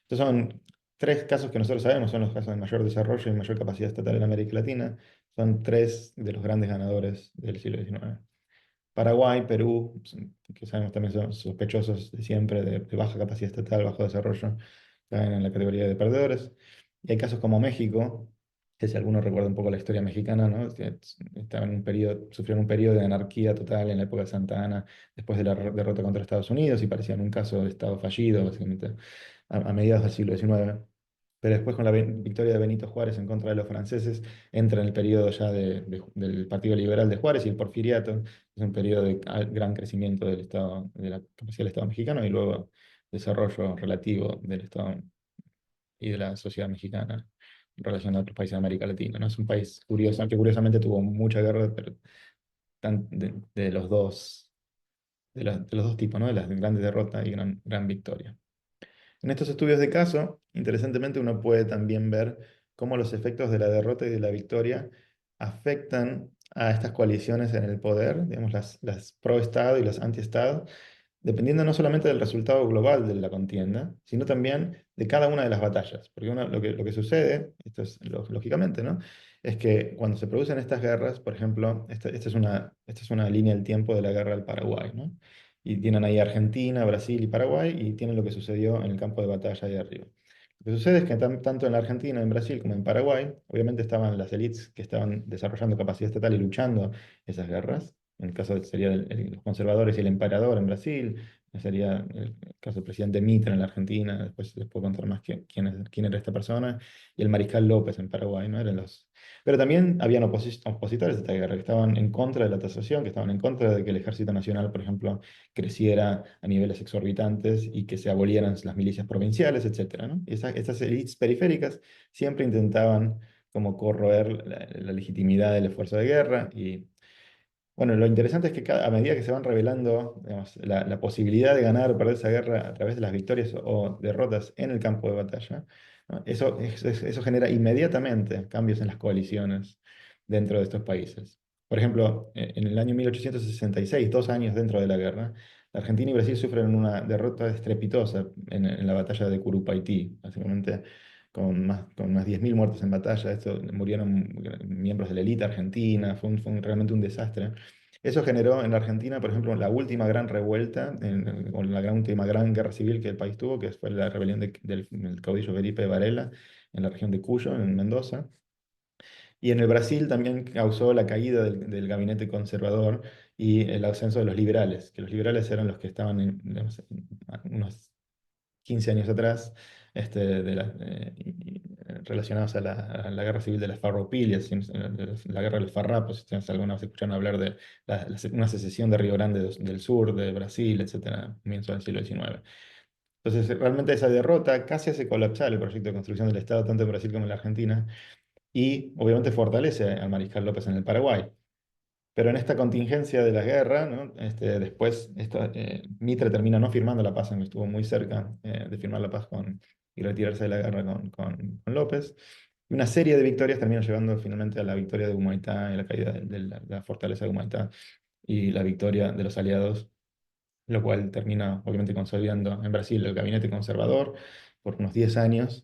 S2: Estos son tres casos que nosotros sabemos, son los casos de mayor desarrollo y mayor capacidad estatal en América Latina. Son tres de los grandes ganadores del siglo XIX. Paraguay, Perú, que sabemos también son sospechosos de siempre de baja capacidad estatal, bajo desarrollo, caen en la categoría de perdedores. Y hay casos como México, que si alguno recuerda un poco la historia mexicana, ¿no? Que estaban en un periodo, sufrieron un periodo de anarquía total en la época de Santa Ana, después de la derrota contra Estados Unidos, y parecían un caso de Estado fallido, básicamente, a mediados del siglo XIX. Pero después con la victoria de Benito Juárez en contra de los franceses, entra en el periodo ya del Partido Liberal de Juárez y el Porfiriato, es un periodo de gran crecimiento del Estado, de la capacidad del Estado mexicano y luego desarrollo relativo del Estado y de la sociedad mexicana en relación a otros países de América Latina, ¿no? Es un país curioso, que curiosamente tuvo mucha guerra, pero de los dos, de los dos tipos, ¿no? De las grandes derrotas y gran victoria. En estos estudios de caso, interesantemente uno puede también ver cómo los efectos de la derrota y de la victoria afectan a estas coaliciones en el poder, digamos, las pro-Estado y las anti-Estado, dependiendo no solamente del resultado global de la contienda, sino también de cada una de las batallas. Porque lo que sucede, esto es lógicamente, ¿no? Es que cuando se producen estas guerras, por ejemplo, esta es una línea del tiempo de la guerra del Paraguay, ¿no? Y tienen ahí Argentina, Brasil y Paraguay, y tienen lo que sucedió en el campo de batalla ahí arriba. Lo que sucede es que tanto en la Argentina, en Brasil, como en Paraguay, obviamente estaban las élites que estaban desarrollando capacidad estatal y luchando esas guerras. En el caso sería los conservadores y el emperador en Brasil, sería el caso del presidente Mitre en la Argentina, después les puedo contar más quién era esta persona, y el mariscal López en Paraguay, ¿no? Pero también habían opositores de esta guerra, que estaban en contra de la tasación, que estaban en contra de que el Ejército Nacional, por ejemplo, creciera a niveles exorbitantes y que se abolieran las milicias provinciales, etcétera, ¿no? Y estas élites periféricas siempre intentaban como corroer la legitimidad del esfuerzo de guerra y bueno, lo interesante es que a medida que se van revelando, digamos, la posibilidad de ganar o perder esa guerra a través de las victorias o derrotas en el campo de batalla, ¿no? Eso genera inmediatamente cambios en las coaliciones dentro de estos países. Por ejemplo, en el año 1866, 2 años dentro de la guerra, Argentina y Brasil sufren una derrota estrepitosa en la batalla de Curupaytí, básicamente con más 10.000 muertos en batalla. Esto, murieron miembros de la élite argentina, realmente un desastre. Eso generó en la Argentina, por ejemplo, la última gran revuelta, o la última gran guerra civil que el país tuvo, que fue la rebelión del caudillo Felipe Varela en la región de Cuyo, en Mendoza. Y en el Brasil también causó la caída del gabinete conservador y el ascenso de los liberales, que los liberales eran los que estaban digamos, unos 15 años atrás, relacionados a la guerra civil de las Farroupilhas, la guerra de los farrapos, si ustedes alguna vez escucharon hablar de una secesión de Río Grande del Sur, de Brasil, etcétera, comienzo del siglo XIX. Entonces, realmente esa derrota casi hace colapsar el proyecto de construcción del Estado, tanto en Brasil como en la Argentina, y obviamente fortalece al Mariscal López en el Paraguay. Pero en esta contingencia de la guerra, ¿no? Después Mitre termina no firmando la paz, aunque estuvo muy cerca de firmar la paz y retirarse de la guerra con López. Y una serie de victorias termina llevando finalmente a la victoria de Humaitá y la caída de la fortaleza de Humaitá y la victoria de los aliados, lo cual termina obviamente consolidando en Brasil el gabinete conservador por unos 10 años.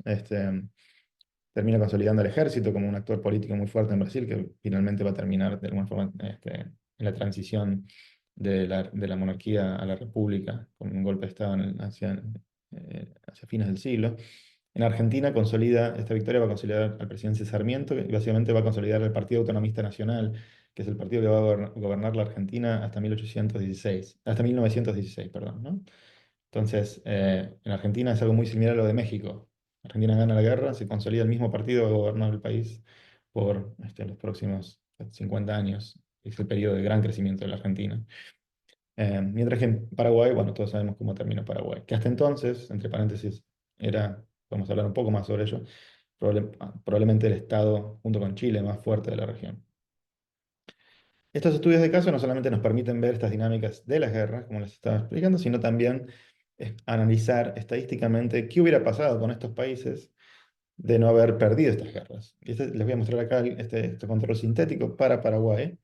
S2: Termina consolidando al ejército como un actor político muy fuerte en Brasil, que finalmente va a terminar de alguna forma en la transición de la monarquía a la república, con un golpe de Estado hacia fines del siglo. En Argentina esta victoria va a consolidar al presidente Sarmiento y básicamente va a consolidar el Partido Autonomista Nacional, que es el partido que va a gobernar la Argentina hasta 1916, perdón, ¿no? Entonces, en Argentina es algo muy similar a lo de México. Argentina gana la guerra, se consolida el mismo partido que gobernó el país por los próximos 50 años. Es el periodo de gran crecimiento de la Argentina. Mientras que en Paraguay, bueno, todos sabemos cómo terminó Paraguay. Que hasta entonces, entre paréntesis, vamos a hablar un poco más sobre ello, probablemente el estado, junto con Chile, más fuerte de la región. Estos estudios de caso no solamente nos permiten ver estas dinámicas de las guerras, como les estaba explicando, sino también analizar estadísticamente qué hubiera pasado con estos países de no haber perdido estas guerras. Y les voy a mostrar acá este control sintético para Paraguay.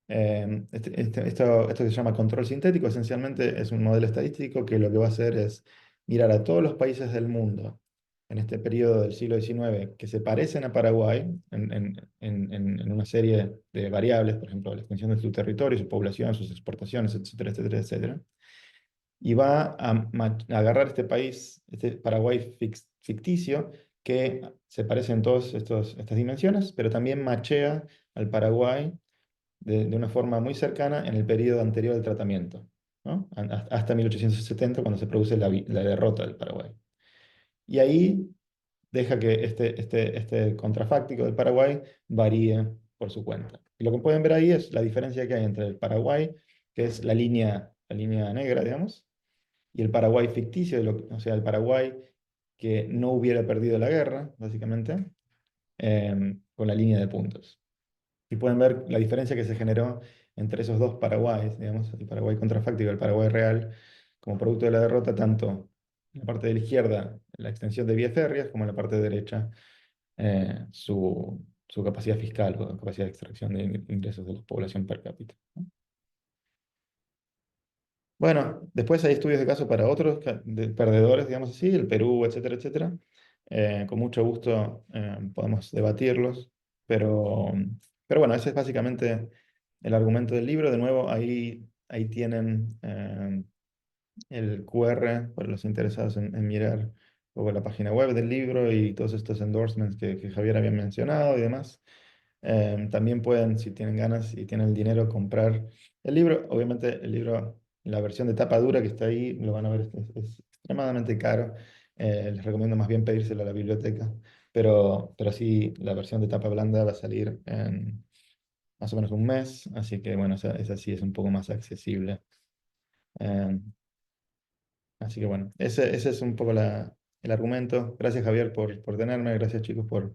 S2: Esto que se llama control sintético esencialmente es un modelo estadístico que lo que va a hacer es mirar a todos los países del mundo en este periodo del siglo XIX que se parecen a Paraguay en una serie de variables, por ejemplo, la extensión de su territorio, su población, sus exportaciones, etcétera, etcétera, etcétera. Y va a agarrar este país, este Paraguay ficticio, que se parece en todas estas dimensiones, pero también machea al Paraguay de una forma muy cercana en el periodo anterior al tratamiento, ¿no? Hasta 1870, cuando se produce la derrota del Paraguay. Y ahí deja que este contrafáctico del Paraguay varíe por su cuenta. Y lo que pueden ver ahí es la diferencia que hay entre el Paraguay, que es la línea negra, digamos, y el Paraguay ficticio, o sea, el Paraguay que no hubiera perdido la guerra, básicamente, con la línea de puntos. Y pueden ver la diferencia que se generó entre esos dos Paraguayes, digamos, el Paraguay contrafáctico y el Paraguay real, como producto de la derrota, tanto en la parte de la izquierda, la extensión de vías férreas, como en la parte derecha, su capacidad fiscal o capacidad de extracción de ingresos de la población per cápita, ¿no? Bueno, después hay estudios de caso para otros perdedores, digamos así, el Perú, etcétera, etcétera. Con mucho gusto podemos debatirlos, pero bueno, ese es básicamente el argumento del libro. De nuevo, ahí tienen el QR para los interesados en mirar o la página web del libro y todos estos endorsements que Javier había mencionado y demás. También pueden, si tienen ganas y tienen el dinero, comprar el libro. Obviamente el libro, la versión de tapa dura que está ahí, lo van a ver, es extremadamente caro. Les recomiendo más bien pedírselo a la biblioteca. Pero sí, la versión de tapa blanda va a salir en más o menos un mes, así que bueno, esa sí es un poco más accesible. Em, Así que bueno, ese es un poco el argumento. Gracias Javier por tenerme, gracias chicos por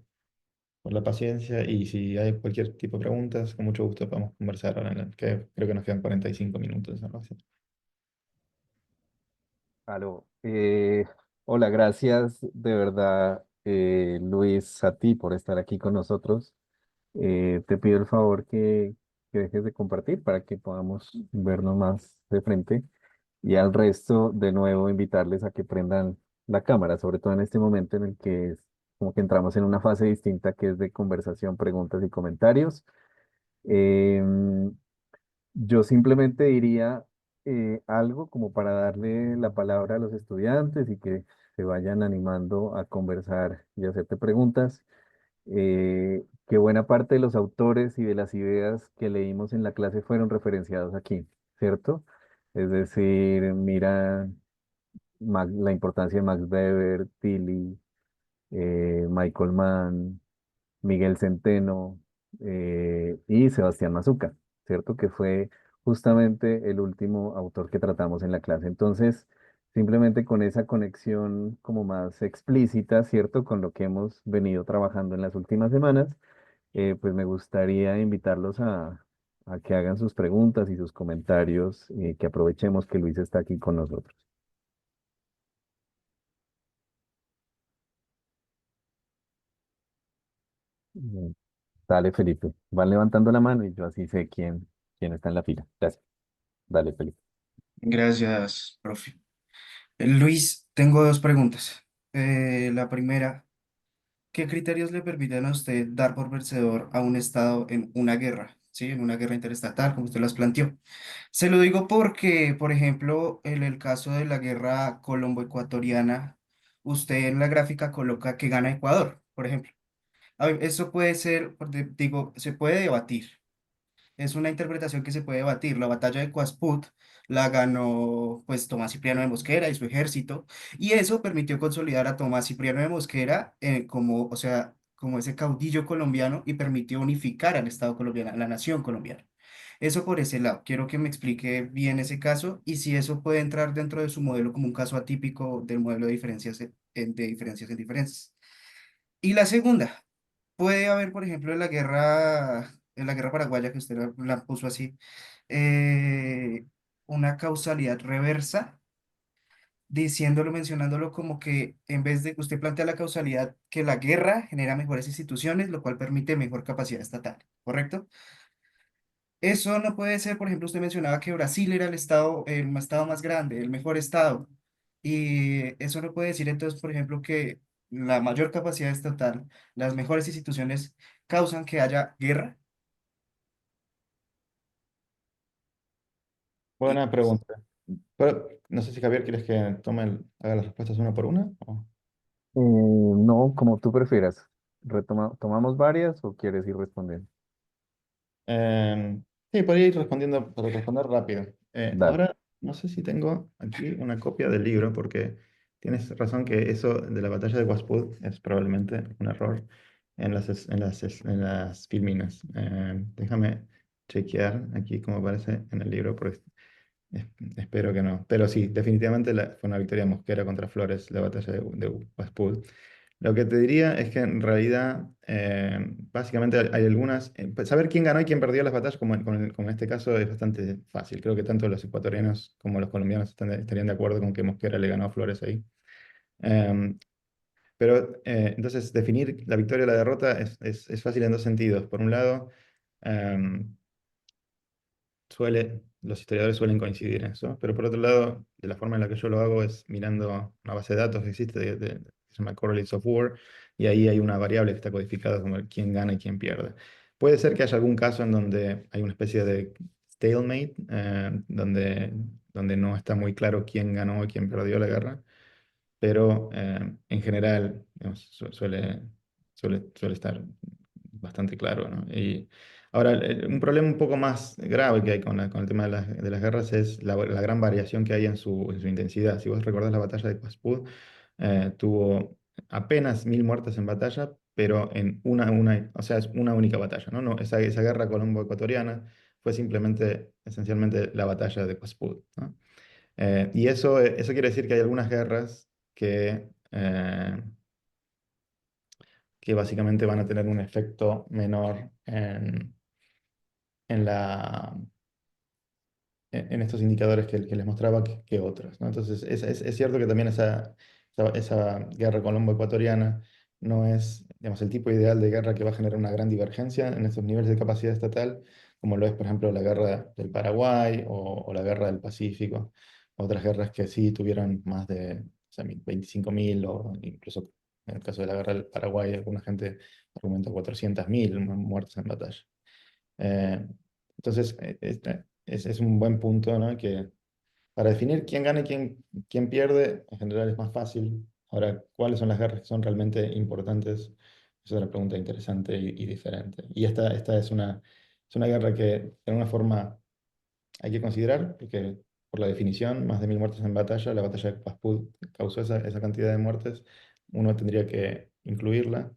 S2: la paciencia y si hay cualquier tipo de preguntas, con mucho gusto podemos conversar ahora, que creo que nos quedan 45 minutos, algo así.
S3: Aló. Hola, gracias de verdad, Luis, a ti por estar aquí con nosotros. Te pido el favor que dejes de compartir para que podamos vernos más de frente y al resto, de nuevo, invitarles a que prendan la cámara, sobre todo en este momento en el que es como que entramos en una fase distinta que es de conversación, preguntas y comentarios. Em, yo simplemente diría algo como para darle la palabra a los estudiantes y que se vayan animando a conversar y hacerte preguntas. Que buena parte de los autores y de las ideas que leímos en la clase fueron referenciados aquí, ¿cierto? Es decir, mira la importancia de Max Weber, Tilly, Michael Mann, Miguel Centeno y Sebastián Mazuca, ¿cierto? Que fue justamente el último autor que tratamos en la clase. Entonces, simplemente con esa conexión como más explícita, ¿cierto? Con lo que hemos venido trabajando en las últimas semanas, pues me gustaría invitarlos a que hagan sus preguntas y sus comentarios, que aprovechemos que Luis está aquí con nosotros. Mm, Dale, Felipe. Van levantando la mano y yo así sé quién está en la fila. Gracias. Dale, Felipe.
S4: Gracias, profe. Luis, tengo dos preguntas. La primera, ¿qué criterios le permiten a usted dar por vencedor a un Estado en una guerra? ¿Sí? En una guerra interestatal, como usted las planteó. Se lo digo porque, por ejemplo, en el caso de la guerra colombo-ecuatoriana, usted en la gráfica coloca que gana Ecuador, por ejemplo. A ver, eso puede ser, digo, se puede debatir. Es una interpretación que se puede debatir. La batalla de Cuasput la ganó pues Tomás Cipriano de Mosquera y su ejército, y eso permitió consolidar a Tomás Cipriano de Mosquera como, o sea, como ese caudillo colombiano y permitió unificar al Estado colombiano, a la nación colombiana. Eso por ese lado. Quiero que me explique bien ese caso y si eso puede entrar dentro de su modelo como un caso atípico del modelo de diferencias de diferencias en diferencias. Y la segunda, puede haber, por ejemplo, en la guerra. en la guerra paraguaya, que usted la puso así, eh, una causalidad reversa, diciéndolo, mencionándolo como que en vez de usted plantea la causalidad que la guerra genera mejores instituciones, lo cual permite mejor capacidad estatal, ¿correcto? Eso no puede ser, por ejemplo, usted mencionaba que Brasil era el estado más grande, el mejor estado. Y eso no puede decir entonces, por ejemplo, que la mayor capacidad estatal, las mejores instituciones causan que haya guerra. Y
S2: Buena pregunta. Pero, no sé si Javier quieres que haga las respuestas una por una.
S3: No, como tú prefieras. ¿Tomamos varias o quieres ir respondiendo?
S2: Em, sí, podría ir respondiendo, para responder rápido.
S3: Dale.
S2: Ahora, no sé si tengo aquí una copia del libro, porque tienes razón que eso de la batalla de Guaspud es probablemente un error en las filminas. Déjame chequear aquí cómo aparece en el libro, porque espero que no. Pero sí, definitivamente fue una victoria mosquera contra Flores, la batalla de Guaspud. Lo que te diría es que en realidad, básicamente hay algunas. Pues, saber quién ganó y quién perdió las batallas, como en este caso, es bastante fácil. Creo que tanto los ecuatorianos como los colombianos estarían de acuerdo con que Mosquera le ganó a Flores ahí. Em, pero entonces, definir la victoria o la derrota es fácil en dos sentidos. Por un lado, em, los historiadores suelen coincidir en eso, pero por otro lado, de la forma en la que yo lo hago es mirando una base de datos que existe, que se llama Correlates of War, y ahí hay una variable que está codificada como quién gana y quién pierde. Puede ser que haya algún caso en donde hay una especie de stalemate, donde no está muy claro quién ganó y quién perdió la guerra, pero en general digamos, suele estar bastante claro, ¿no? Y ahora, un problema un poco más grave que hay con el tema de las guerras es la gran variación que hay en su intensidad. Si vos recordás la batalla de Paspud, tuvo apenas 1000 muertes en batalla, pero en o sea, es una única batalla, ¿no? Esa guerra colombo-ecuatoriana fue simplemente, esencialmente, la batalla de Paspud, ¿no? Y eso quiere decir que hay algunas guerras que básicamente van a tener un efecto menor en la, en estos indicadores que les mostraba que otros, ¿no? Entonces, es cierto que también esa guerra colombo-ecuatoriana no es, digamos, el tipo ideal de guerra que va a generar una gran divergencia en estos niveles de capacidad estatal, como lo es, por ejemplo, la guerra del Paraguay o la guerra del Pacífico. Otras guerras que sí tuvieron más de, o sea, 25.000, o incluso en el caso de la guerra del Paraguay, alguna gente argumenta 400.000 muertes en batalla. Eh, entonces, es un buen punto, ¿no? Que para definir quién gana y quién pierde, en general es más fácil. Ahora, ¿cuáles son las guerras que son realmente importantes? Es otra pregunta interesante y diferente. Y esta es una guerra que, de alguna forma, hay que considerar, porque por la definición, más de 1000 muertes en batalla, la batalla de Paspud causó esa cantidad de muertes, uno tendría que incluirla.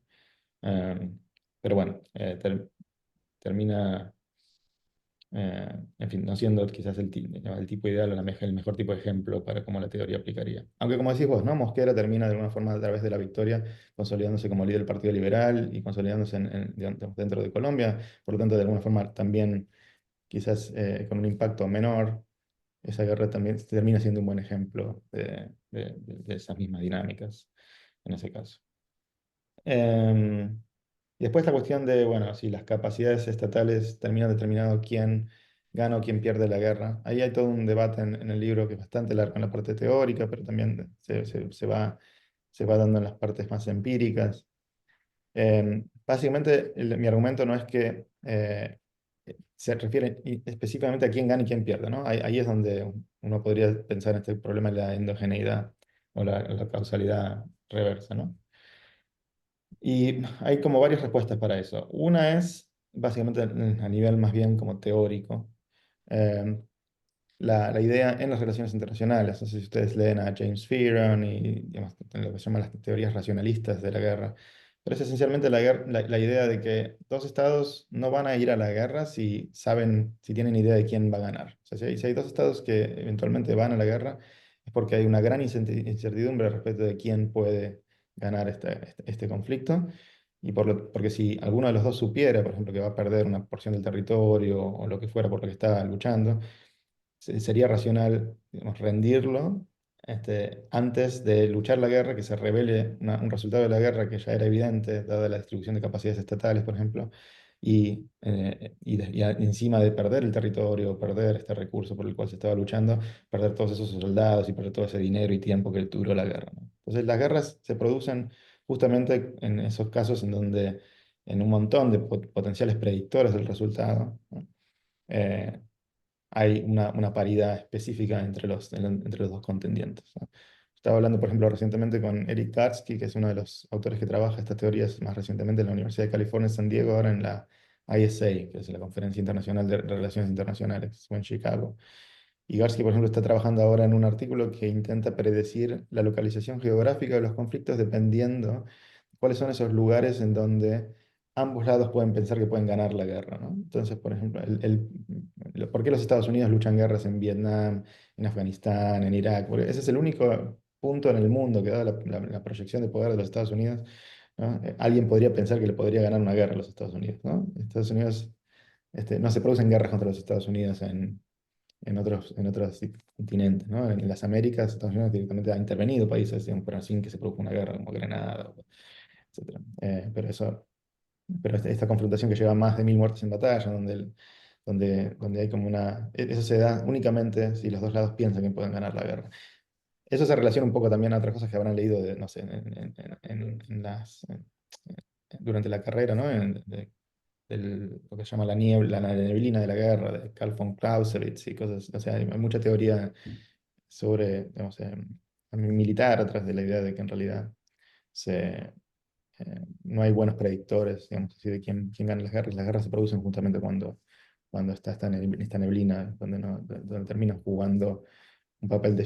S2: Eh, pero bueno, termina en fin, no siendo quizás el tipo ideal o el mejor tipo de ejemplo para cómo la teoría aplicaría. Aunque como decís vos, ¿no? Mosquera termina de alguna forma a través de la victoria consolidándose como líder del Partido Liberal y consolidándose digamos, dentro de Colombia, por lo tanto de alguna forma también quizás con un impacto menor, esa guerra también termina siendo un buen ejemplo de esas mismas dinámicas en ese caso. Em, y después la cuestión de, bueno, si las capacidades estatales terminan determinando quién gana o quién pierde la guerra. Ahí hay todo un debate en el libro que es bastante largo en la parte teórica, pero también se va dando en las partes más empíricas. Básicamente, mi argumento no es que se refiere específicamente a quién gana y quién pierde, ¿no? Ahí es donde uno podría pensar en este problema de la endogeneidad o la causalidad reversa, ¿no? Y hay como varias respuestas para eso. Una es básicamente a nivel más bien como teórico. Eh, la idea en las relaciones internacionales. No sé si ustedes leen a James Fearon y digamos, en lo que se llaman las teorías racionalistas de la guerra. Pero es esencialmente la idea de que dos estados no van a ir a la guerra si tienen idea de quién va a ganar. O sea, si hay dos estados que eventualmente van a la guerra, es porque hay una gran incertidumbre respecto de quién puede ganar este conflicto. Porque si alguno de los dos supiera, por ejemplo, que va a perder una porción del territorio o lo que fuera por lo que está luchando, sería racional, digamos, rendirlo antes de luchar la guerra, que se revele un resultado de la guerra que ya era evidente, dada la distribución de capacidades estatales, por ejemplo, y encima de perder el territorio, perder este recurso por el cual se estaba luchando, perder todos esos soldados y perder todo ese dinero y tiempo que duró la guerra, ¿no? Entonces, las guerras se producen justamente en esos casos en donde en un montón de potenciales predictores del resultado, ¿no? Eh, hay una paridad específica entre los dos contendientes, ¿no? Estaba hablando, por ejemplo, recientemente con Eric Tarski, que es uno de los autores que trabaja estas teorías más recientemente en la Universidad de California en San Diego, ahora en la ISA, que es la Conferencia Internacional de Relaciones Internacionales, fue en Chicago. Y Garsky, por ejemplo, está trabajando ahora en un artículo que intenta predecir la localización geográfica de los conflictos dependiendo cuáles son esos lugares en donde ambos lados pueden pensar que pueden ganar la guerra, ¿no? Entonces, por ejemplo, ¿por qué los Estados Unidos luchan guerras en Vietnam, en Afganistán, en Irak? Porque ese es el único punto en el mundo que da la proyección de poder de los Estados Unidos, ¿no? Alguien podría pensar que le podría ganar una guerra a los Estados Unidos, ¿no? Estados Unidos, no se producen guerras contra los Estados Unidos en otros continentes, ¿no? En las Américas, Estados Unidos directamente ha intervenido países, digamos, pero sin que se produzca una guerra como Granada, etcétera. Pero esta confrontación que lleva más de 1000 muertes en batalla, donde hay como eso se da únicamente si los dos lados piensan que pueden ganar la guerra. Eso se relaciona un poco también a otras cosas que habrán leído, no sé, durante la carrera, ¿no? Lo que se llama la niebla, la neblina de la guerra, de Carl von Clausewitz y cosas. O sea, hay mucha teoría sobre, digamos, militar atrás de la idea de que en realidad no hay buenos predictores, digamos así, de quién gana las guerras. Las guerras se producen justamente cuando está esta neblina, donde terminan jugando un papel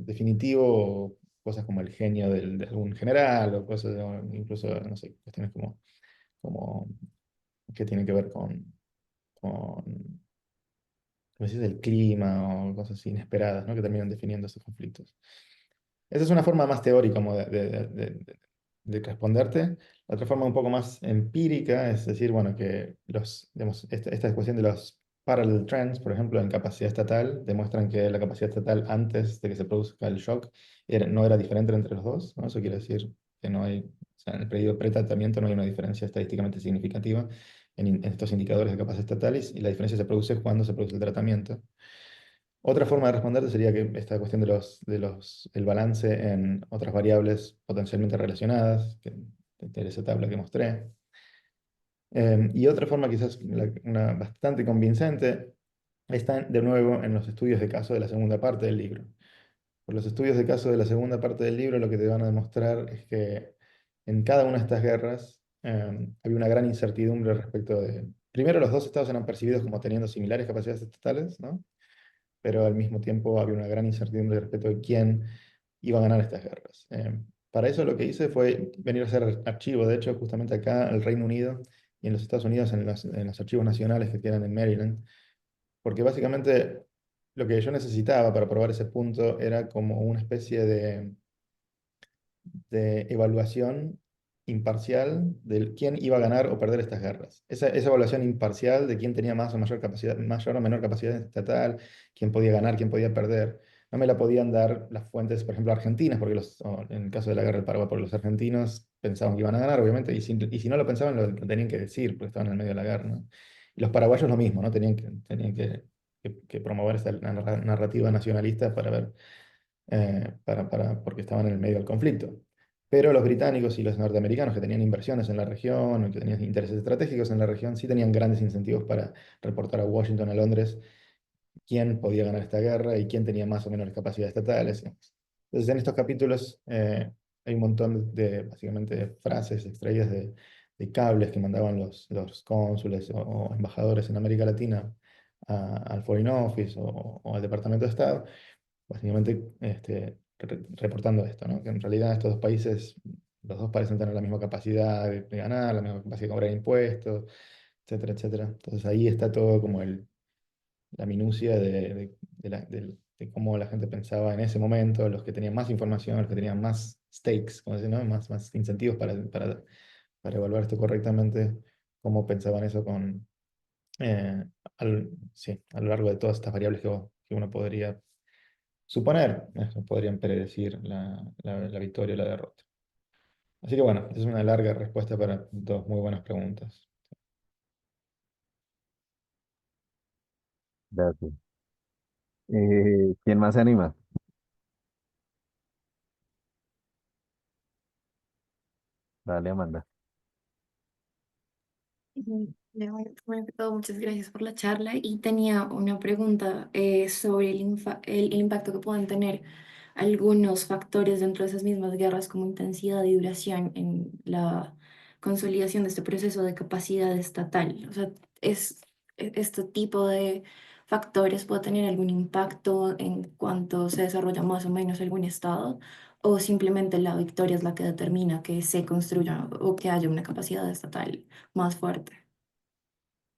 S2: definitivo, o cosas como el genio de algún general, o cosas, o incluso, no sé, cuestiones como que tienen que ver con a veces el clima o cosas así inesperadas, ¿no? Que terminan definiendo esos conflictos. Esa es una forma más teórica como de responderte. La otra forma un poco más empírica es decir, bueno, que digamos, esta cuestión de los parallel trends, por ejemplo, en capacidad estatal, demuestran que la capacidad estatal antes de que se produzca el shock no era diferente entre los dos, ¿no? Eso quiere decir que no hay, o sea, en el periodo pretratamiento no hay una diferencia estadísticamente significativa en estos indicadores de capacidad estatales, y la diferencia se produce cuando se produce el tratamiento. Otra forma de responderte sería que esta cuestión el balance en otras variables potencialmente relacionadas, de esa tabla que mostré. Y otra forma, quizás una bastante convincente, está de nuevo en los estudios de caso de la segunda parte del libro. Por los estudios de caso de la segunda parte del libro, lo que te van a demostrar es que en cada una de estas guerras había una gran incertidumbre respecto de. Primero, los dos estados eran percibidos como teniendo similares capacidades estatales, ¿no? Pero al mismo tiempo había una gran incertidumbre respecto de quién iba a ganar estas guerras. Para eso lo que hice fue venir a hacer archivo, de hecho, justamente acá, en el Reino Unido y en los Estados Unidos, en los archivos nacionales que quedan en Maryland, porque básicamente lo que yo necesitaba para probar ese punto era como una especie de evaluación imparcial de quién iba a ganar o perder estas guerras. Esa evaluación imparcial de quién tenía más o mayor capacidad, mayor o menor capacidad estatal, quién podía ganar, quién podía perder, no me la podían dar las fuentes, por ejemplo, argentinas, porque en el caso de la guerra del Paraguay, porque los argentinos pensaban que iban a ganar, obviamente, y si no lo pensaban, lo tenían que decir, porque estaban en el medio de la guerra, ¿no? Y los paraguayos lo mismo, ¿no? Tenían que promover esta narrativa nacionalista para ver porque estaban en el medio del conflicto. Pero los británicos y los norteamericanos que tenían inversiones en la región, o que tenían intereses estratégicos en la región, sí tenían grandes incentivos para reportar a Washington, a Londres, quién podía ganar esta guerra y quién tenía más o menos capacidades estatales. Entonces, en estos capítulos hay un montón básicamente, frases extraídas de cables que mandaban los cónsules o embajadores en América Latina al Foreign Office o al Departamento de Estado, básicamente reportando esto, ¿no? Que en realidad estos dos países, los dos parecen tener la misma capacidad de ganar, la misma capacidad de cobrar impuestos, etcétera, etcétera. Entonces ahí está todo como la minucia de cómo la gente pensaba en ese momento, los que tenían más información, los que tenían más stakes, como decir, ¿no? Más incentivos para para evaluar esto correctamente, cómo pensaban eso eh, sí, a lo largo de todas estas variables que uno podría suponer, podrían predecir la victoria o la derrota. Así que bueno, es una larga respuesta para dos muy buenas preguntas.
S3: Gracias. ¿Quién más se anima? Dale, Amanda.
S5: Bueno, ante todo, muchas gracias por la charla y tenía una pregunta sobre el impacto que pueden tener algunos factores dentro de esas mismas guerras como intensidad y duración en la consolidación de este proceso de capacidad estatal. O sea, este tipo de factores puede tener algún impacto en cuanto se desarrolla más o menos algún estado o simplemente la victoria es la que determina que se construya o que haya una capacidad estatal más fuerte.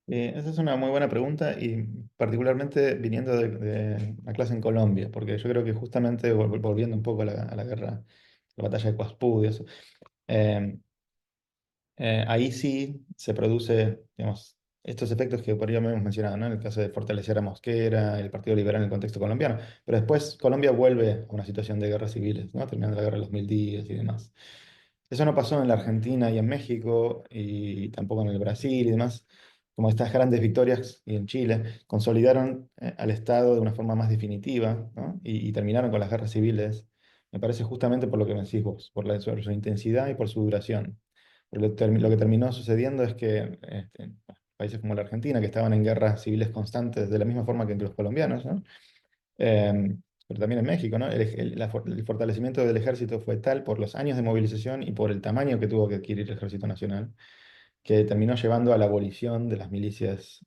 S2: Esa es una muy buena pregunta y particularmente viniendo de la clase en Colombia, porque yo creo que justamente volviendo un poco a la guerra, la batalla de Cuazpú y eso, eh, ahí sí se produce, digamos, estos efectos que por ahí hemos mencionado, ¿no? En el caso de fortalecer a Mosquera, el Partido Liberal en el contexto colombiano, pero después Colombia vuelve a una situación de guerras civiles, ¿no? Terminando la guerra de los 1000 días y demás. Eso no pasó en la Argentina y en México, y tampoco en el Brasil y demás. Como estas grandes victorias y en Chile, consolidaron al Estado de una forma más definitiva, ¿no? Y terminaron con las guerras civiles, me parece justamente por lo que me decís vos, por su intensidad y por su duración. Porque lo que terminó sucediendo es que países como la Argentina, que estaban en guerras civiles constantes de la misma forma que los colombianos, ¿no? eh, pero también en México, ¿no? El fortalecimiento del ejército fue tal por los años de movilización y por el tamaño que tuvo que adquirir el Ejército Nacional, que terminó llevando a la abolición de las milicias,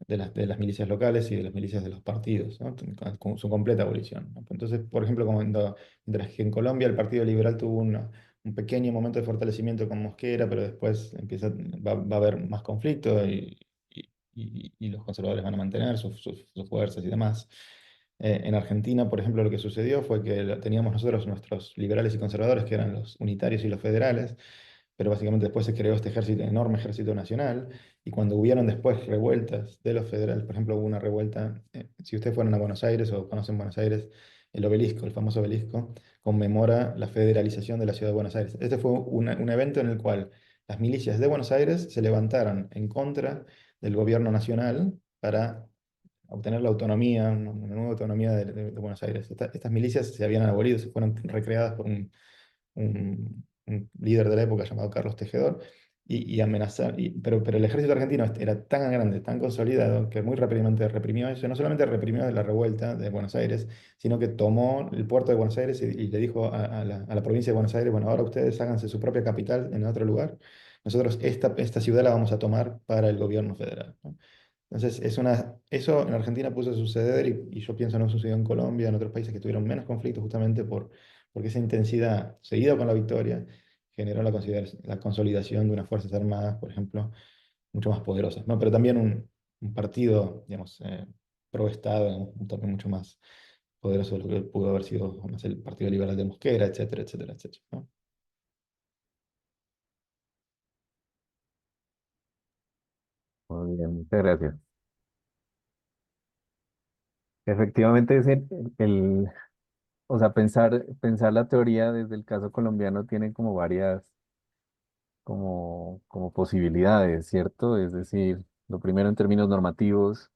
S2: de las milicias locales y de las milicias de los partidos, ¿no? Con su completa abolición, ¿no? Entonces, por ejemplo, mientras que en Colombia el Partido Liberal tuvo un pequeño momento de fortalecimiento con Mosquera, pero después va a haber más conflicto y los conservadores van a mantener sus fuerzas y demás. En Argentina, por ejemplo, lo que sucedió fue que teníamos nosotros nuestros liberales y conservadores, que eran los unitarios y los federales, pero básicamente después se creó este ejército, enorme ejército nacional, y cuando hubieron después revueltas de los federales, por ejemplo, hubo una revuelta, si ustedes fueron a Buenos Aires o conocen Buenos Aires, el obelisco, el famoso obelisco, conmemora la federalización de la ciudad de Buenos Aires. Este fue un evento en el cual las milicias de Buenos Aires se levantaron en contra del gobierno nacional para obtener la autonomía, una nueva autonomía de Buenos Aires. Estas milicias se habían abolido, se fueron recreadas por un líder de la época llamado Carlos Tejedor, y amenazar, pero el ejército argentino era tan grande, tan consolidado, que muy rápidamente reprimió eso, no solamente reprimió la revuelta de Buenos Aires, sino que tomó el puerto de Buenos Aires y le dijo a la provincia de Buenos Aires, bueno, ahora ustedes háganse su propia capital en otro lugar, nosotros esta ciudad la vamos a tomar para el gobierno federal, ¿no? Entonces, eso en Argentina puso a suceder y yo pienso no sucedió en Colombia, en otros países que tuvieron menos conflictos justamente porque esa intensidad, seguida con la victoria, generó la consolidación de unas Fuerzas Armadas, por ejemplo, mucho más poderosas, ¿no? Pero también un partido, digamos, pro Estado, digamos, también mucho más poderoso de lo que pudo haber sido más el Partido Liberal de Mosquera, etcétera, etcétera, etcétera, ¿no?
S3: Muy bien, muchas gracias. Efectivamente, o sea, pensar la teoría desde el caso colombiano tiene como varias, como posibilidades, ¿cierto? Es decir, lo primero en términos normativos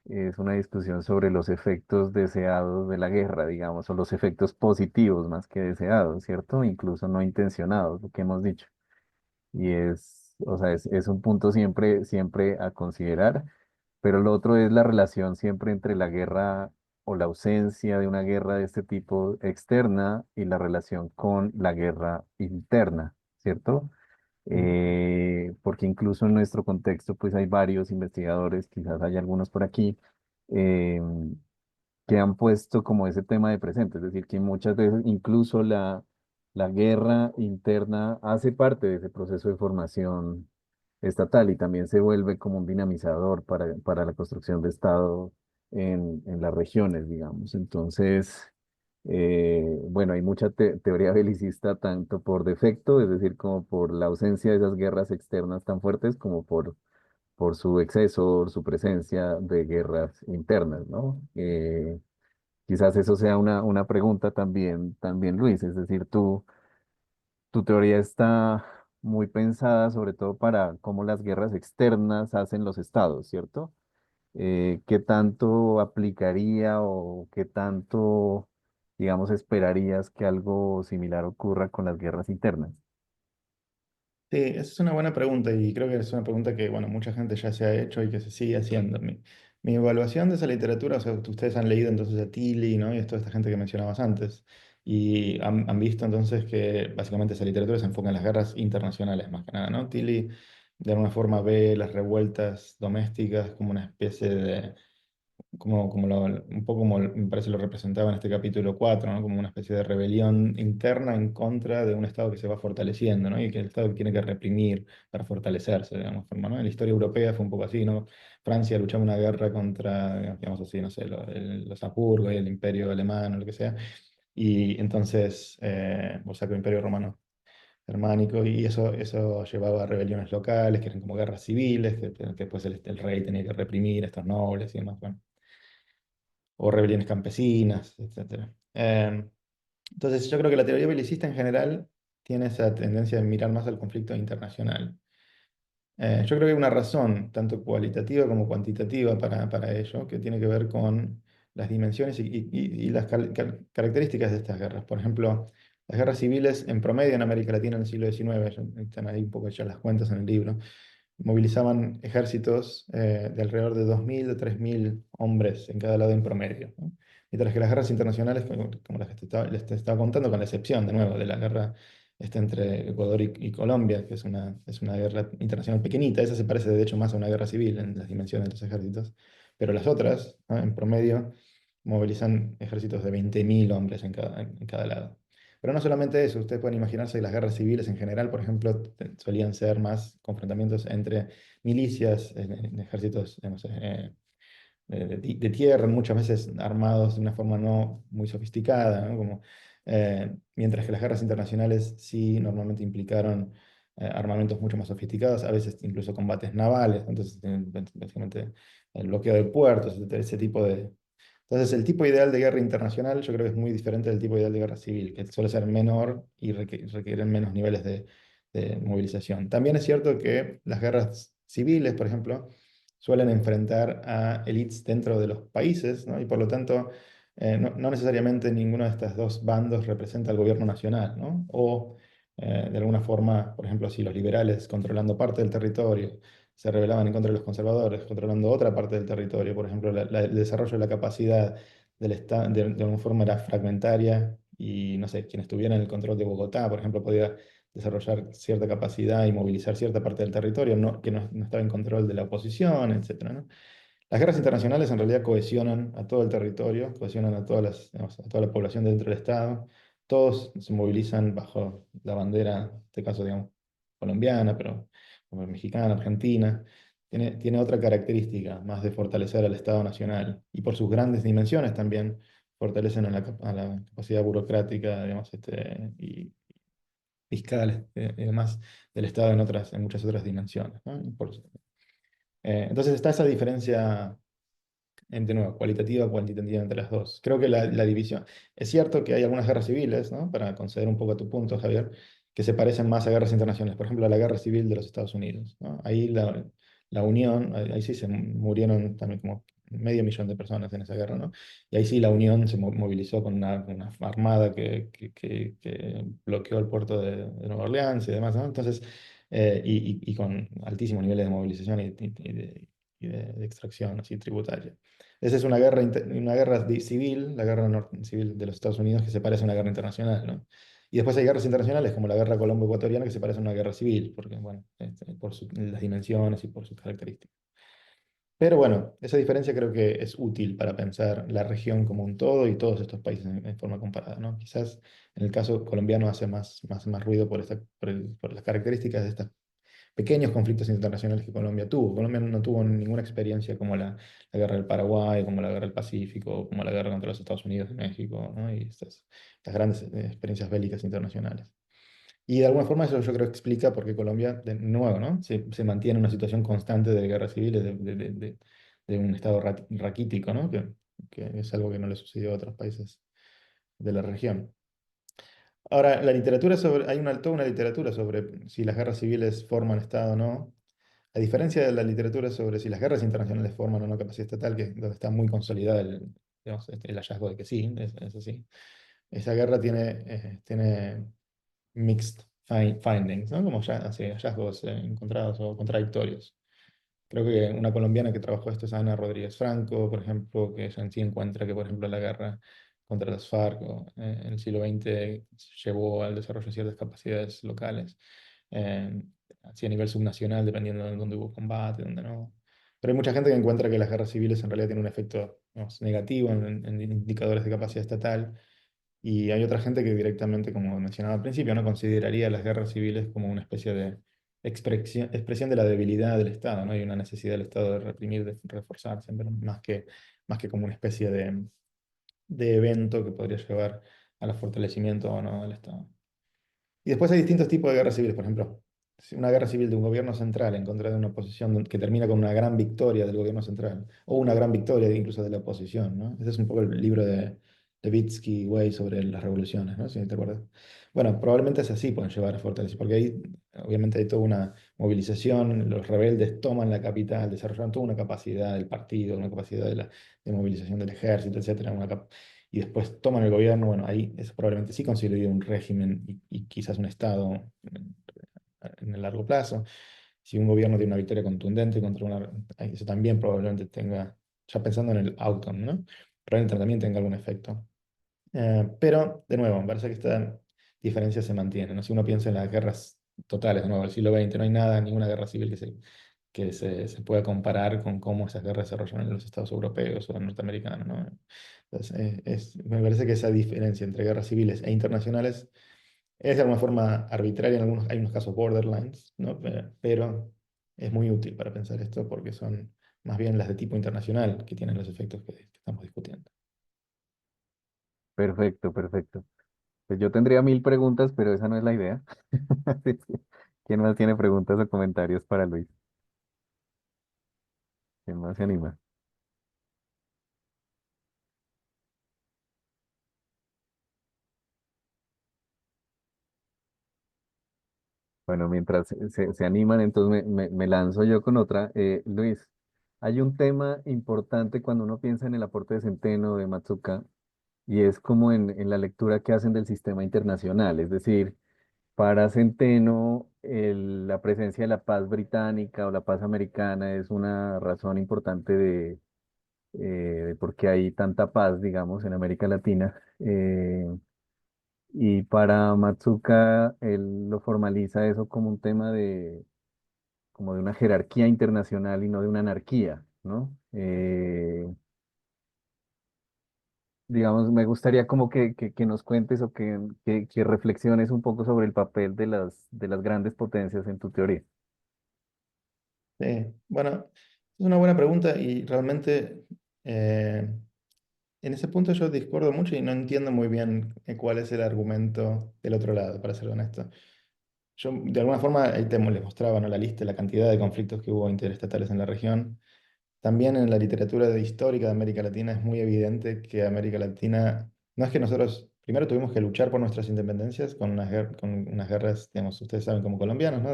S3: es una discusión sobre los efectos deseados de la guerra, digamos, o los efectos positivos más que deseados, ¿cierto? Incluso no intencionados, lo que hemos dicho. Y o sea, es un punto siempre a considerar, pero lo otro es la relación siempre entre la guerra o la ausencia de una guerra de este tipo externa y la relación con la guerra interna, ¿cierto? Porque incluso en nuestro contexto, pues hay varios investigadores, quizás hay algunos por aquí, eh, que han puesto como ese tema de presente, es decir, que muchas veces incluso la guerra interna hace parte de ese proceso de formación estatal y también se vuelve como un dinamizador para la construcción de Estado en las regiones, digamos. Entonces, Bueno, hay mucha teoría belicista tanto por defecto, es decir, como por la ausencia de esas guerras externas tan fuertes, como por su exceso, su presencia de guerras internas, ¿no? Quizás eso sea una pregunta también, Luis, es decir, tu teoría está muy pensada sobre todo para cómo las guerras externas hacen los estados, ¿cierto? ¿Qué tanto aplicaría o qué tanto, digamos, esperarías que algo similar ocurra con las guerras internas?
S2: Sí, esa es una buena pregunta y creo que es una pregunta que, bueno, mucha gente ya se ha hecho y que se sigue haciendo. Mi evaluación de esa literatura, o sea, ustedes han leído entonces a Tilly, ¿no? Y es toda esta gente que mencionabas antes, y han visto entonces que básicamente esa literatura se enfoca en las guerras internacionales más que nada, ¿no? Tilly de alguna forma ve las revueltas domésticas como una especie de un poco como me parece lo representaba en este capítulo 4, ¿no? Como una especie de rebelión interna en contra de un Estado que se va fortaleciendo, ¿no? Y que el Estado tiene que reprimir para fortalecerse, de alguna forma, ¿no? En la historia europea fue un poco así, ¿no? Francia luchaba una guerra contra, digamos así, no sé, los Habsburgo y el Imperio Alemán o lo que sea, y entonces, o sea, que el Imperio Romano germánico, y eso llevaba a rebeliones locales, que eran como guerras civiles, que después el rey tenía que reprimir a estos nobles y demás, bueno, o rebeliones campesinas, etcétera. Entonces, yo creo que la teoría belicista en general tiene esa tendencia de mirar más al conflicto internacional. Yo creo que hay una razón, tanto cualitativa como cuantitativa, para ello, que tiene que ver con las dimensiones y las características de estas guerras. Por ejemplo, las guerras civiles en promedio en América Latina en el siglo XIX, están ahí un poco hechas las cuentas en el libro, movilizaban ejércitos de alrededor de 2.000 o 3.000 hombres en cada lado en promedio, ¿no? Mientras que las guerras internacionales, como las que les te estaba contando, con la excepción, de nuevo, de la guerra entre Ecuador y Colombia, que es una guerra internacional pequeñita, esa se parece de hecho más a una guerra civil en las dimensiones de los ejércitos, pero las otras, ¿no? En promedio, movilizan ejércitos de 20.000 hombres en cada lado. Pero no solamente eso, ustedes pueden imaginarse que las guerras civiles en general, por ejemplo, solían ser más confrontamientos entre milicias, en ejércitos, digamos, de tierra, muchas veces armados de una forma no muy sofisticada, ¿no? Mientras que las guerras internacionales sí normalmente implicaron armamentos mucho más sofisticados, a veces incluso combates navales, entonces básicamente el bloqueo de puertos, ese tipo de... Entonces el tipo ideal de guerra internacional yo creo que es muy diferente del tipo ideal de guerra civil, que suele ser menor y requieren menos niveles de movilización. También es cierto que las guerras civiles, por ejemplo, suelen enfrentar a élites dentro de los países, ¿no? Y por lo tanto, no necesariamente ninguno de estos dos bandos representa al gobierno nacional, ¿no? O de alguna forma, por ejemplo, si los liberales controlando parte del territorio se rebelaban en contra de los conservadores, controlando otra parte del territorio, por ejemplo, el desarrollo de la capacidad del Estado de alguna forma era fragmentaria y, no sé, quien estuviera en el control de Bogotá, por ejemplo, podía desarrollar cierta capacidad y movilizar cierta parte del territorio que no estaba en control de la oposición, etcétera, ¿no? Las guerras internacionales en realidad cohesionan a todo el territorio, cohesionan a digamos, a toda la población dentro del Estado. Todos se movilizan bajo la bandera, en este caso, digamos, colombiana, pero como mexicana, argentina. Tiene otra característica, más de fortalecer al Estado nacional. Y por sus grandes dimensiones también fortalecen a la capacidad burocrática, digamos, y fiscales y demás del Estado en muchas otras dimensiones, ¿no? Entonces está esa diferencia, de nuevo, cualitativa, cuantitativa entre las dos. Creo que la división. Es cierto que hay algunas guerras civiles, ¿no? Para conceder un poco a tu punto, Javier, que se parecen más a guerras internacionales. Por ejemplo, a la guerra civil de los Estados Unidos, ¿no? Ahí la Unión, ahí sí se murieron también como 500.000 de personas en esa guerra, ¿no? Y ahí sí la Unión se movilizó con una armada que bloqueó el puerto de Nueva Orleans y demás, ¿no? Entonces, y con altísimos niveles de movilización y de extracción así, tributaria. Esa es una guerra civil, la guerra civil de los Estados Unidos, que se parece a una guerra internacional, ¿no? Y después hay guerras internacionales, como la guerra colombo-ecuatoriana, que se parece a una guerra civil, porque, bueno, por las dimensiones y por sus características. Pero bueno, esa diferencia creo que es útil para pensar la región como un todo y todos estos países en forma comparada, ¿no? Quizás en el caso colombiano hace más ruido por las características de estas pequeños conflictos internacionales que Colombia tuvo. Colombia no tuvo ninguna experiencia como la guerra del Paraguay, como la guerra del Pacífico, como la guerra contra los Estados Unidos y México, ¿no? Y estas grandes experiencias bélicas internacionales. Y de alguna forma eso yo creo que explica por qué Colombia, de nuevo, ¿no? Se mantiene en una situación constante de guerras civiles, de un estado raquítico, ¿no? Que es algo que no le sucedió a otros países de la región. Ahora, la literatura sobre, hay toda una literatura sobre si las guerras civiles forman Estado o no. A diferencia de la literatura sobre si las guerras internacionales forman o no capacidad estatal, que donde está muy consolidada digamos, el hallazgo de que sí, es así. Esa guerra tiene mixed findings, ¿no? Como ya, así, hallazgos encontrados o contradictorios. Creo que una colombiana que trabajó esto es Ana Rodríguez Franco, por ejemplo, que ella en sí encuentra que, por ejemplo, la guerra contra las FARC en el siglo XX llevó al desarrollo de ciertas capacidades locales, eh, así a nivel subnacional, dependiendo de dónde hubo combate, dónde no. Pero hay mucha gente que encuentra que las guerras civiles en realidad tienen un efecto, digamos, negativo en indicadores de capacidad estatal, y hay otra gente que directamente, como mencionaba al principio, no consideraría las guerras civiles como una especie de expresión de la debilidad del Estado, ¿no? Hay una necesidad del Estado de reprimir, de reforzarse, pero más que como una especie de evento que podría llevar al fortalecimiento o no del Estado. Y después hay distintos tipos de guerras civiles, por ejemplo, si una guerra civil de un gobierno central en contra de una oposición que termina con una gran victoria del gobierno central, o una gran victoria incluso de la oposición, ¿no? Ese es un poco el libro de Levitsky, Way sobre las revoluciones, ¿no? Si te acuerdas. Bueno, probablemente es así, pueden llevar a fortalecer, porque ahí obviamente hay toda una movilización, los rebeldes toman la capital, desarrollan toda una capacidad del partido, una capacidad de movilización del ejército, etcétera, y después toman el gobierno, bueno, ahí es probablemente sí consolida un régimen y quizás un Estado en el largo plazo. Si un gobierno tiene una victoria contundente contra eso también probablemente tenga, ya pensando en el outcome, ¿no? Probablemente también tenga algún efecto. Pero, de nuevo, me parece que esta diferencia se mantiene, ¿no? Si uno piensa en las guerras totales, de nuevo, del siglo XX, no hay nada, ninguna guerra civil que se pueda comparar con cómo esas guerras se desarrollan en los estados europeos o norteamericanos, ¿no? Entonces, me parece que esa diferencia entre guerras civiles e internacionales es de alguna forma arbitraria, hay unos casos borderlines, ¿no? Pero es muy útil para pensar esto porque son más bien las de tipo internacional que tienen los efectos que estamos discutiendo.
S3: Perfecto, perfecto. Pues yo tendría 1000 preguntas, pero esa no es la idea. Así que, ¿quién más tiene preguntas o comentarios para Luis? ¿Quién más se anima? Bueno, mientras se animan, entonces me lanzo yo con otra. Luis, hay un tema importante cuando uno piensa en el aporte de Centeno, de Matsuka, y es como en la lectura que hacen del sistema internacional. Es decir, para Centeno, la presencia de la paz británica o la paz americana es una razón importante de por qué hay tanta paz, digamos, en América Latina. Y para Matsuka, él lo formaliza eso como un tema como de una jerarquía internacional y no de una anarquía, ¿no? Digamos, me gustaría como que nos cuentes o que reflexiones un poco sobre el papel de las grandes potencias en tu teoría.
S2: Sí, bueno, es una buena pregunta y realmente en ese punto yo discuerdo mucho y no entiendo muy bien cuál es el argumento del otro lado, para ser honesto. Yo, de alguna forma, ahí les mostraba, ¿no? La lista, la cantidad de conflictos que hubo interestatales en la región. También en la literatura histórica de América Latina es muy evidente que América Latina, no es que nosotros primero tuvimos que luchar por nuestras independencias con unas guerras, digamos, ustedes saben, como colombianos, ¿no?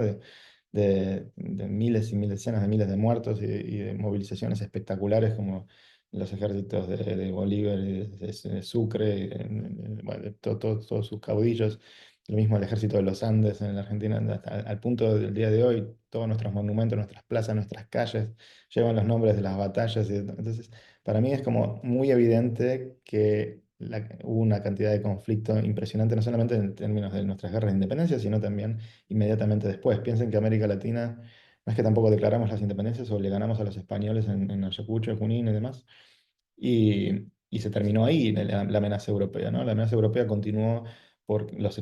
S2: De miles y miles, decenas de miles de muertos y de movilizaciones espectaculares como los ejércitos de Bolívar y de Sucre, bueno, de todos sus caudillos, lo mismo el ejército de los Andes en la Argentina, hasta al punto del día de hoy, todos nuestros monumentos, nuestras plazas, nuestras calles llevan los nombres de las batallas. Entonces, para mí es como muy evidente que hubo una cantidad de conflicto impresionante, no solamente en términos de nuestras guerras de independencia, sino también inmediatamente después. Piensen que América Latina, no es que tampoco declaramos las independencias o le ganamos a los españoles en Ayacucho, Junín y demás, y se terminó ahí la amenaza europea, ¿no? La amenaza europea continuó por los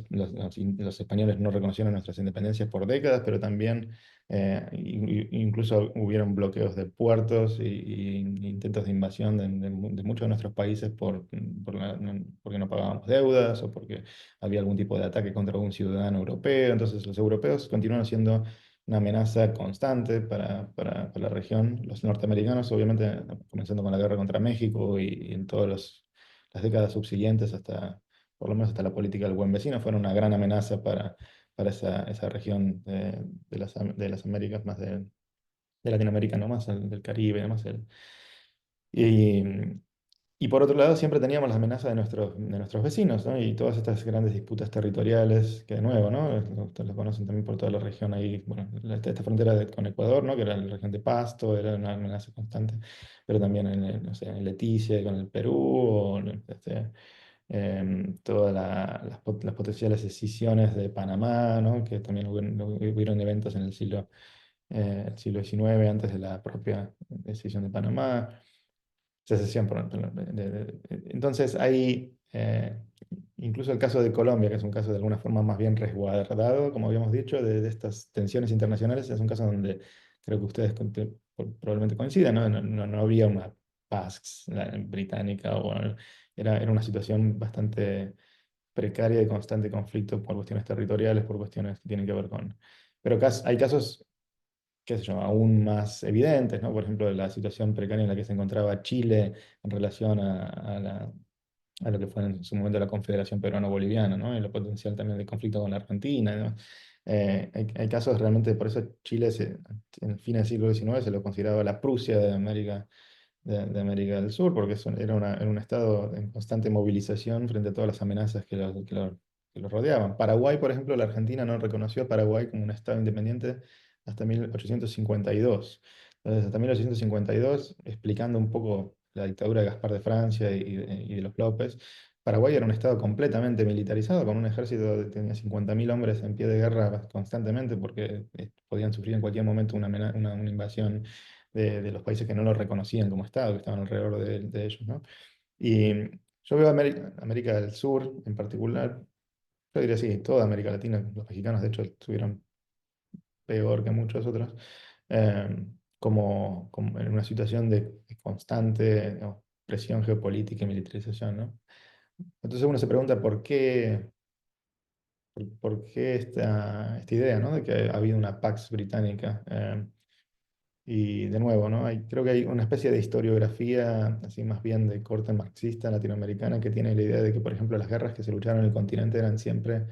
S2: españoles no reconocieron nuestras independencias por décadas, pero también Incluso hubieron bloqueos de puertos y intentos de invasión de muchos de nuestros países porque no pagábamos deudas o porque había algún tipo de ataque contra un ciudadano europeo. Entonces los europeos continuaron siendo una amenaza constante para la región. Los norteamericanos, obviamente, comenzando con la guerra contra México y en todas las décadas subsiguientes hasta, por lo menos hasta la política del buen vecino, fueron una gran amenaza para esa región de las Américas, más de Latinoamérica, no más del Caribe, no más y, y por otro lado, siempre teníamos las amenazas de nuestros vecinos, ¿no? Y todas estas grandes disputas territoriales, que de nuevo, ¿no? Ustedes lo conocen también por toda la región ahí, bueno, esta frontera con Ecuador, ¿no? Que era la región de Pasto, era una amenaza constante, pero también no sé, en Leticia con el Perú, o todas las potenciales decisiones de Panamá, ¿no? Que también hubieron eventos en el siglo XIX, antes de la propia decisión de Panamá, secesión. Entonces hay incluso el caso de Colombia, que es un caso de alguna forma más bien resguardado, como habíamos dicho, de estas tensiones internacionales, es un caso donde creo que ustedes probablemente coincidan, ¿no? No había una paz británica, era una situación bastante precaria de constante conflicto por cuestiones territoriales, por cuestiones que tienen que ver con... Pero hay casos, qué sé yo, aún más evidentes, ¿no? Por ejemplo, la situación precaria en la que se encontraba Chile en relación a lo que fue en su momento la Confederación Peruano-Boliviana, ¿no? Y lo potencial también de conflicto con la Argentina, ¿no? Hay casos realmente, por eso Chile en el fin del siglo XIX se lo consideraba la Prusia de América del Sur, porque era un estado en constante movilización frente a todas las amenazas que lo rodeaban. Paraguay, por ejemplo, la Argentina no reconoció a Paraguay como un estado independiente hasta 1852. Entonces, hasta 1852, explicando un poco la dictadura de Gaspar de Francia y de los López, Paraguay era un estado completamente militarizado, con un ejército que tenía 50.000 hombres en pie de guerra constantemente, porque podían sufrir en cualquier momento una invasión de los países que no lo reconocían como Estado, que estaban alrededor de ellos, ¿no? Y yo veo América del Sur en particular, yo diría sí, toda América Latina, los mexicanos de hecho estuvieron peor que muchos otros, como en una situación de constante, digamos, presión geopolítica y militarización, ¿no? Entonces uno se pregunta por qué esta idea, ¿no? De que ha habido una Pax Británica. Y de nuevo, ¿no? Creo que hay una especie de historiografía, así más bien de corte marxista latinoamericana, que tiene la idea de que, por ejemplo, las guerras que se lucharon en el continente eran siempre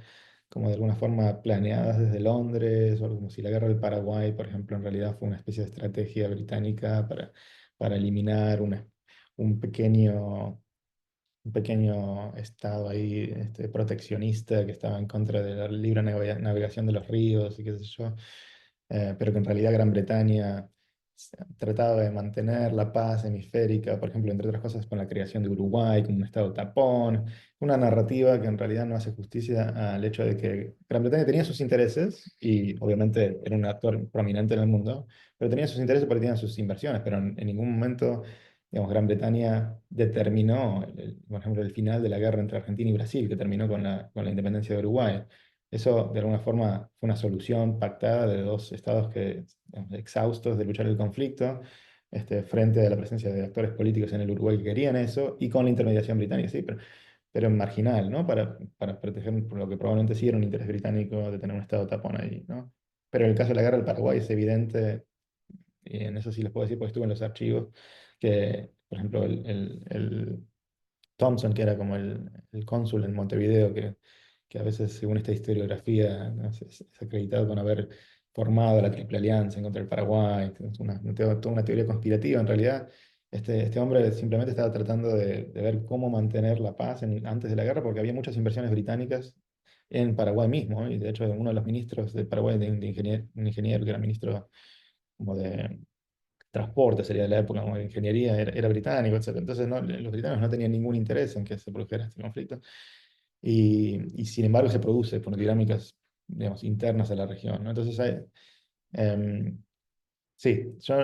S2: como de alguna forma planeadas desde Londres, o como si la guerra del Paraguay, por ejemplo, en realidad fue una especie de estrategia británica para eliminar un pequeño, un pequeño estado ahí proteccionista que estaba en contra de la libre navegación de los ríos y qué sé yo, pero que en realidad Gran Bretaña trataba de mantener la paz hemisférica, por ejemplo, entre otras cosas, con la creación de Uruguay como un estado tapón, una narrativa que en realidad no hace justicia al hecho de que Gran Bretaña tenía sus intereses y obviamente era un actor prominente en el mundo, pero tenía sus intereses porque tenía sus inversiones, pero en ningún momento, digamos, Gran Bretaña determinó, por ejemplo, el final de la guerra entre Argentina y Brasil, que terminó con la independencia de Uruguay. Eso, de alguna forma, fue una solución pactada de dos estados que, digamos, exhaustos de luchar el conflicto, frente a la presencia de actores políticos en el Uruguay que querían eso, y con la intermediación británica, sí, pero marginal, ¿no? Para proteger por lo que probablemente sí era un interés británico de tener un estado tapón ahí, ¿no? Pero en el caso de la guerra del Paraguay es evidente, y en eso sí les puedo decir porque estuve en los archivos, que, por ejemplo, el Thompson, que era como el cónsul en Montevideo, que a veces, según esta historiografía, ¿no? Es acreditado con haber formado la Triple Alianza en contra del Paraguay, es toda una teoría conspirativa. En realidad, este hombre simplemente estaba tratando de ver cómo mantener la paz antes de la guerra, porque había muchas inversiones británicas en Paraguay mismo, ¿no? Y de hecho, uno de los ministros de Paraguay, un ingeniero que era ministro como de transporte, sería de la época, como de ingeniería, era británico, etc. Entonces, los británicos no tenían ningún interés en que se produjera este conflicto. Y sin embargo se produce por dinámicas, digamos, internas a la región, ¿no? Entonces, em, sí, yo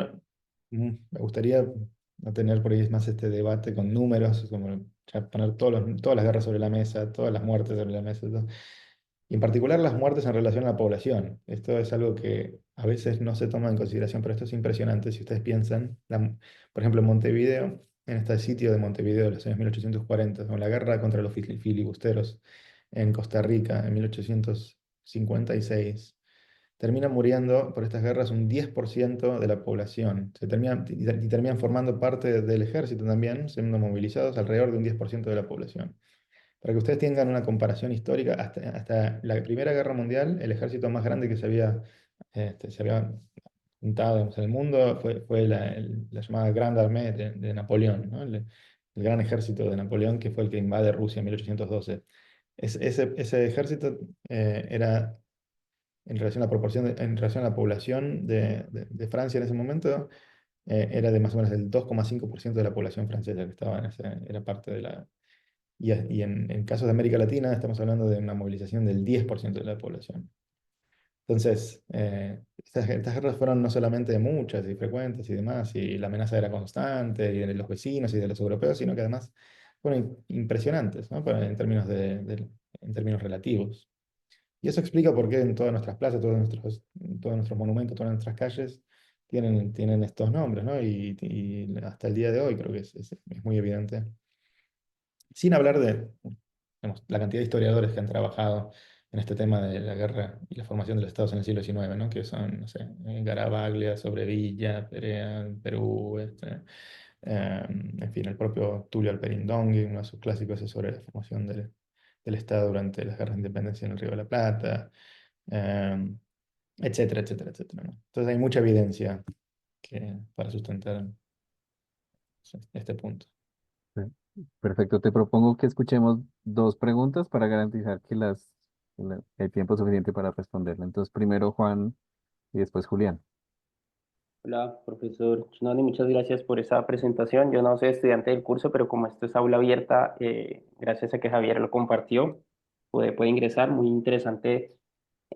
S2: me gustaría no tener por ahí más este debate con números, como ya poner todas las guerras sobre la mesa, todas las muertes sobre la mesa, y en particular las muertes en relación a la población. Esto es algo que a veces no se toma en consideración, pero esto es impresionante si ustedes piensan, por ejemplo, en Montevideo, en este sitio de Montevideo de los años 1840, o la guerra contra los filibusteros en Costa Rica en 1856, termina muriendo por estas guerras un 10% de la población. Y terminan formando parte del ejército también, siendo movilizados alrededor de un 10% de la población. Para que ustedes tengan una comparación histórica, hasta la Primera Guerra Mundial, el ejército más grande que se había juntado digamos, en el mundo fue la llamada Grande Armée de Napoleón, ¿no? El gran ejército de Napoleón, que fue el que invade Rusia en 1812. Ese ejército era, en relación a la proporción, en relación a la población de Francia en ese momento, era de más o menos el 2,5% de la población francesa que estaba era parte de la... Y en casos de América Latina estamos hablando de una movilización del 10% de la población. Entonces, estas guerras fueron no solamente muchas y frecuentes y demás, y la amenaza era constante, y de los vecinos y de los europeos, sino que además fueron impresionantes, ¿no? En términos relativos. Y eso explica por qué en todas nuestras plazas, todos nuestros monumentos, todas nuestras calles tienen estos nombres, ¿no? Y hasta el día de hoy creo que es muy evidente. Sin hablar de digamos, la cantidad de historiadores que han trabajado en este tema de la guerra y la formación de los estados en el siglo XIX, ¿no? Que son, no sé, Garavaglia, Sobrevilla, Perea, Perú, en fin, el propio Tulio Alperindongui, uno de sus clásicos es sobre la formación del Estado durante las guerras de independencia en el Río de la Plata, eh, etcétera, etcétera, etcétera, ¿no? Entonces hay mucha evidencia para sustentar este punto.
S3: Sí. Perfecto, te propongo que escuchemos dos preguntas para garantizar que hay tiempo suficiente para responderla. Entonces, primero Juan y después Julián.
S6: Hola, profesor Chinoni, muchas gracias por esa presentación. Yo no soy estudiante del curso, pero como esto es aula abierta, gracias a que Javier lo compartió, puede ingresar. Muy interesante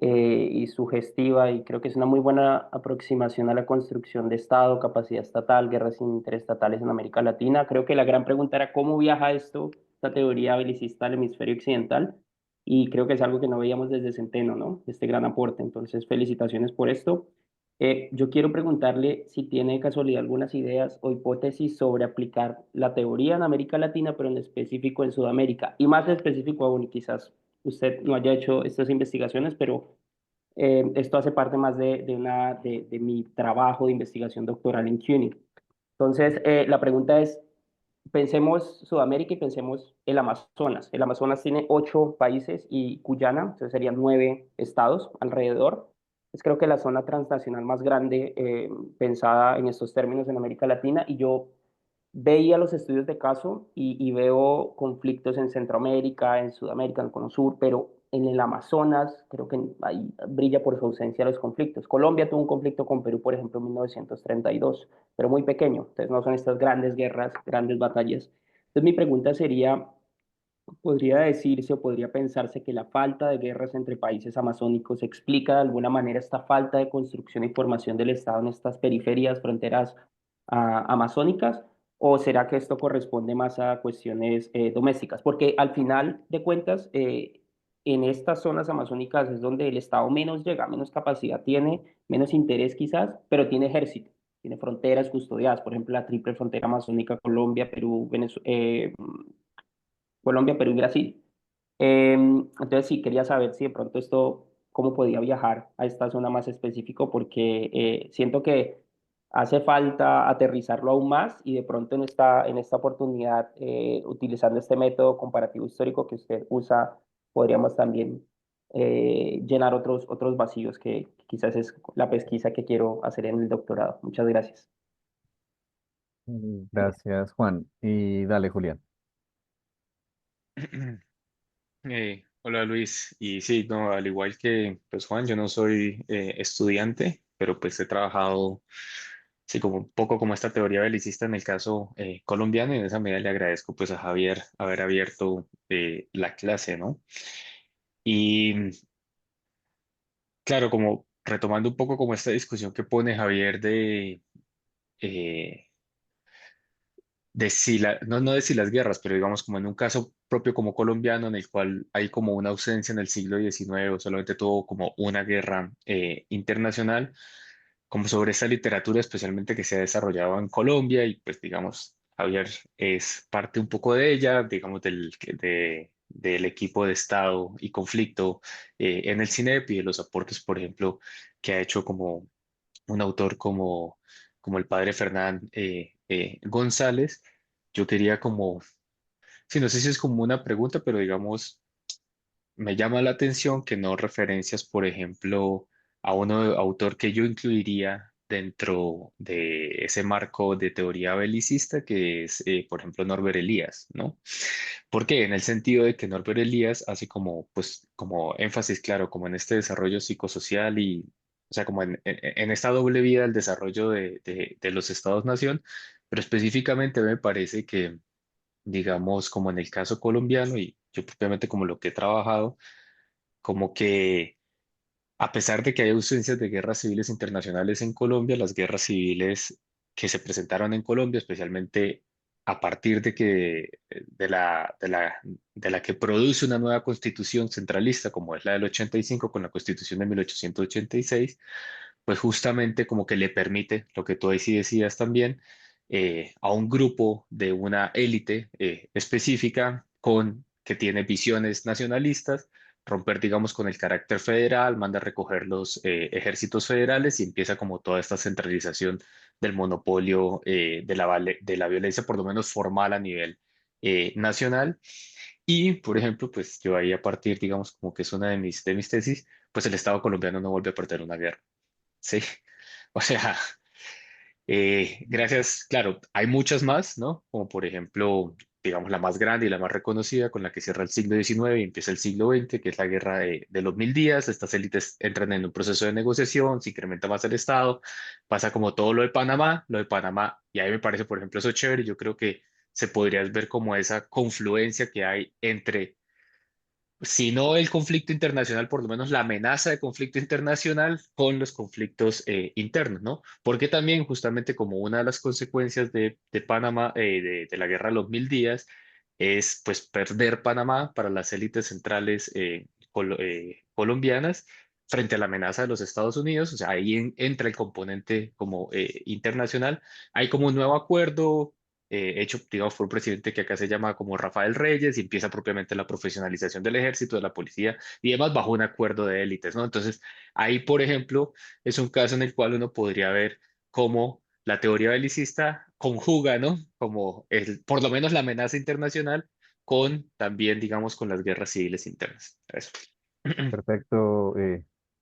S6: y sugestiva, y creo que es una muy buena aproximación a la construcción de Estado, capacidad estatal, guerras interestatales en América Latina. Creo que la gran pregunta era cómo viaja esto, esta teoría belicista al hemisferio occidental, y creo que es algo que no veíamos desde Centeno, ¿no? Este gran aporte. Entonces, felicitaciones por esto. Yo quiero preguntarle si tiene de casualidad algunas ideas o hipótesis sobre aplicar la teoría en América Latina, pero en específico en Sudamérica, y más específico aún, quizás usted no haya hecho estas investigaciones, pero esto hace parte más de mi trabajo de investigación doctoral en CUNY. Entonces, la pregunta es, pensemos Sudamérica y pensemos el Amazonas. El Amazonas tiene 8 países y Guyana, entonces serían 9 estados alrededor. Es creo que la zona transnacional más grande pensada en estos términos en América Latina, y yo veía los estudios de caso y veo conflictos en Centroamérica, en Sudamérica, en el Cono Sur, pero en el Amazonas creo que ahí brilla por su ausencia los conflictos. Colombia tuvo un conflicto con Perú, por ejemplo, en 1932, pero muy pequeño. Entonces no son estas grandes guerras, grandes batallas. Entonces mi pregunta sería, ¿podría decirse o podría pensarse que la falta de guerras entre países amazónicos explica de alguna manera esta falta de construcción y formación del Estado en estas periferias, fronteras amazónicas? ¿O será que esto corresponde más a cuestiones domésticas? Porque al final de cuentas, en estas zonas amazónicas es donde el Estado menos llega, menos capacidad tiene, menos interés quizás, pero tiene ejército, tiene fronteras custodiadas, por ejemplo, la triple frontera amazónica, Colombia, Perú, Colombia, Perú y Brasil. Entonces sí, quería saber si de pronto esto, cómo podía viajar a esta zona más específico, porque siento que hace falta aterrizarlo aún más, y de pronto en esta oportunidad, utilizando este método comparativo histórico que usted usa, podríamos también llenar otros vacíos que quizás es la pesquisa que quiero hacer en el doctorado. Muchas gracias.
S3: Gracias, Juan. Y dale, Julián.
S7: Hola Luis, y sí, no, al igual que pues Juan, yo no soy estudiante, pero pues he trabajado, sí, como un poco como esta teoría belicista en el caso colombiano, y en esa medida le agradezco pues a Javier haber abierto la clase, ¿no? Y claro, como retomando un poco como esta discusión que pone Javier eh, de si no, no de si las guerras, pero digamos como en un caso propio como colombiano, en el cual hay como una ausencia en el siglo XIX o solamente tuvo como una guerra internacional, como sobre esta literatura especialmente que se ha desarrollado en Colombia y pues digamos, Javier es parte un poco de ella, digamos, del equipo de Estado y conflicto en el CINEP y de los aportes, por ejemplo, que ha hecho como un autor como el padre Fernán González. Yo quería como, sí, no sé si es como una pregunta, pero digamos, me llama la atención que no referencias, por ejemplo, a un autor que yo incluiría dentro de ese marco de teoría belicista, que es, por ejemplo, Norbert Elias, ¿no? ¿Por qué? En el sentido de que Norbert Elias hace como, pues, como énfasis, claro, como en este desarrollo psicosocial y, o sea, como en esta doble vía del desarrollo de los estados-nación, pero específicamente me parece que, digamos, como en el caso colombiano y yo propiamente como lo que he trabajado, como que a pesar de que hay ausencias de guerras civiles internacionales en Colombia, las guerras civiles que se presentaron en Colombia, especialmente a partir de que de la que produce una nueva constitución centralista como es la del 85 con la constitución de 1886, pues justamente como que le permite, lo que tú ahí sí decías también, a un grupo de una élite específica que tiene visiones nacionalistas, romper, digamos, con el carácter federal, manda a recoger los ejércitos federales y empieza como toda esta centralización del monopolio de la violencia, por lo menos formal a nivel nacional. Y, por ejemplo, pues yo ahí a partir, digamos, como que es una de mis tesis, pues el Estado colombiano no vuelve a perder una guerra. Sí, o sea, gracias, claro, hay muchas más, ¿no? Como por ejemplo, digamos, la más grande y la más reconocida con la que cierra el siglo XIX y empieza el siglo XX, que es la guerra de los 1000 días. Estas élites entran en un proceso de negociación, se incrementa más el Estado, pasa como todo lo de Panamá, y ahí me parece, por ejemplo, eso chévere. Yo creo que se podría ver como esa confluencia que hay entre si no el conflicto internacional, por lo menos la amenaza de conflicto internacional con los conflictos internos, ¿no? Porque también justamente como una de las consecuencias de Panamá, de la guerra de los 1000 días, es pues perder Panamá para las élites centrales colombianas frente a la amenaza de los Estados Unidos, o sea, ahí entra el componente como internacional, hay como un nuevo acuerdo hecho, digamos, por un presidente que acá se llama como Rafael Reyes y empieza propiamente la profesionalización del ejército, de la policía y demás bajo un acuerdo de élites, ¿no? Entonces, ahí, por ejemplo, es un caso en el cual uno podría ver cómo la teoría belicista conjuga, ¿no? Como por lo menos la amenaza internacional con también, digamos, con las guerras civiles internas. Eso.
S3: Perfecto.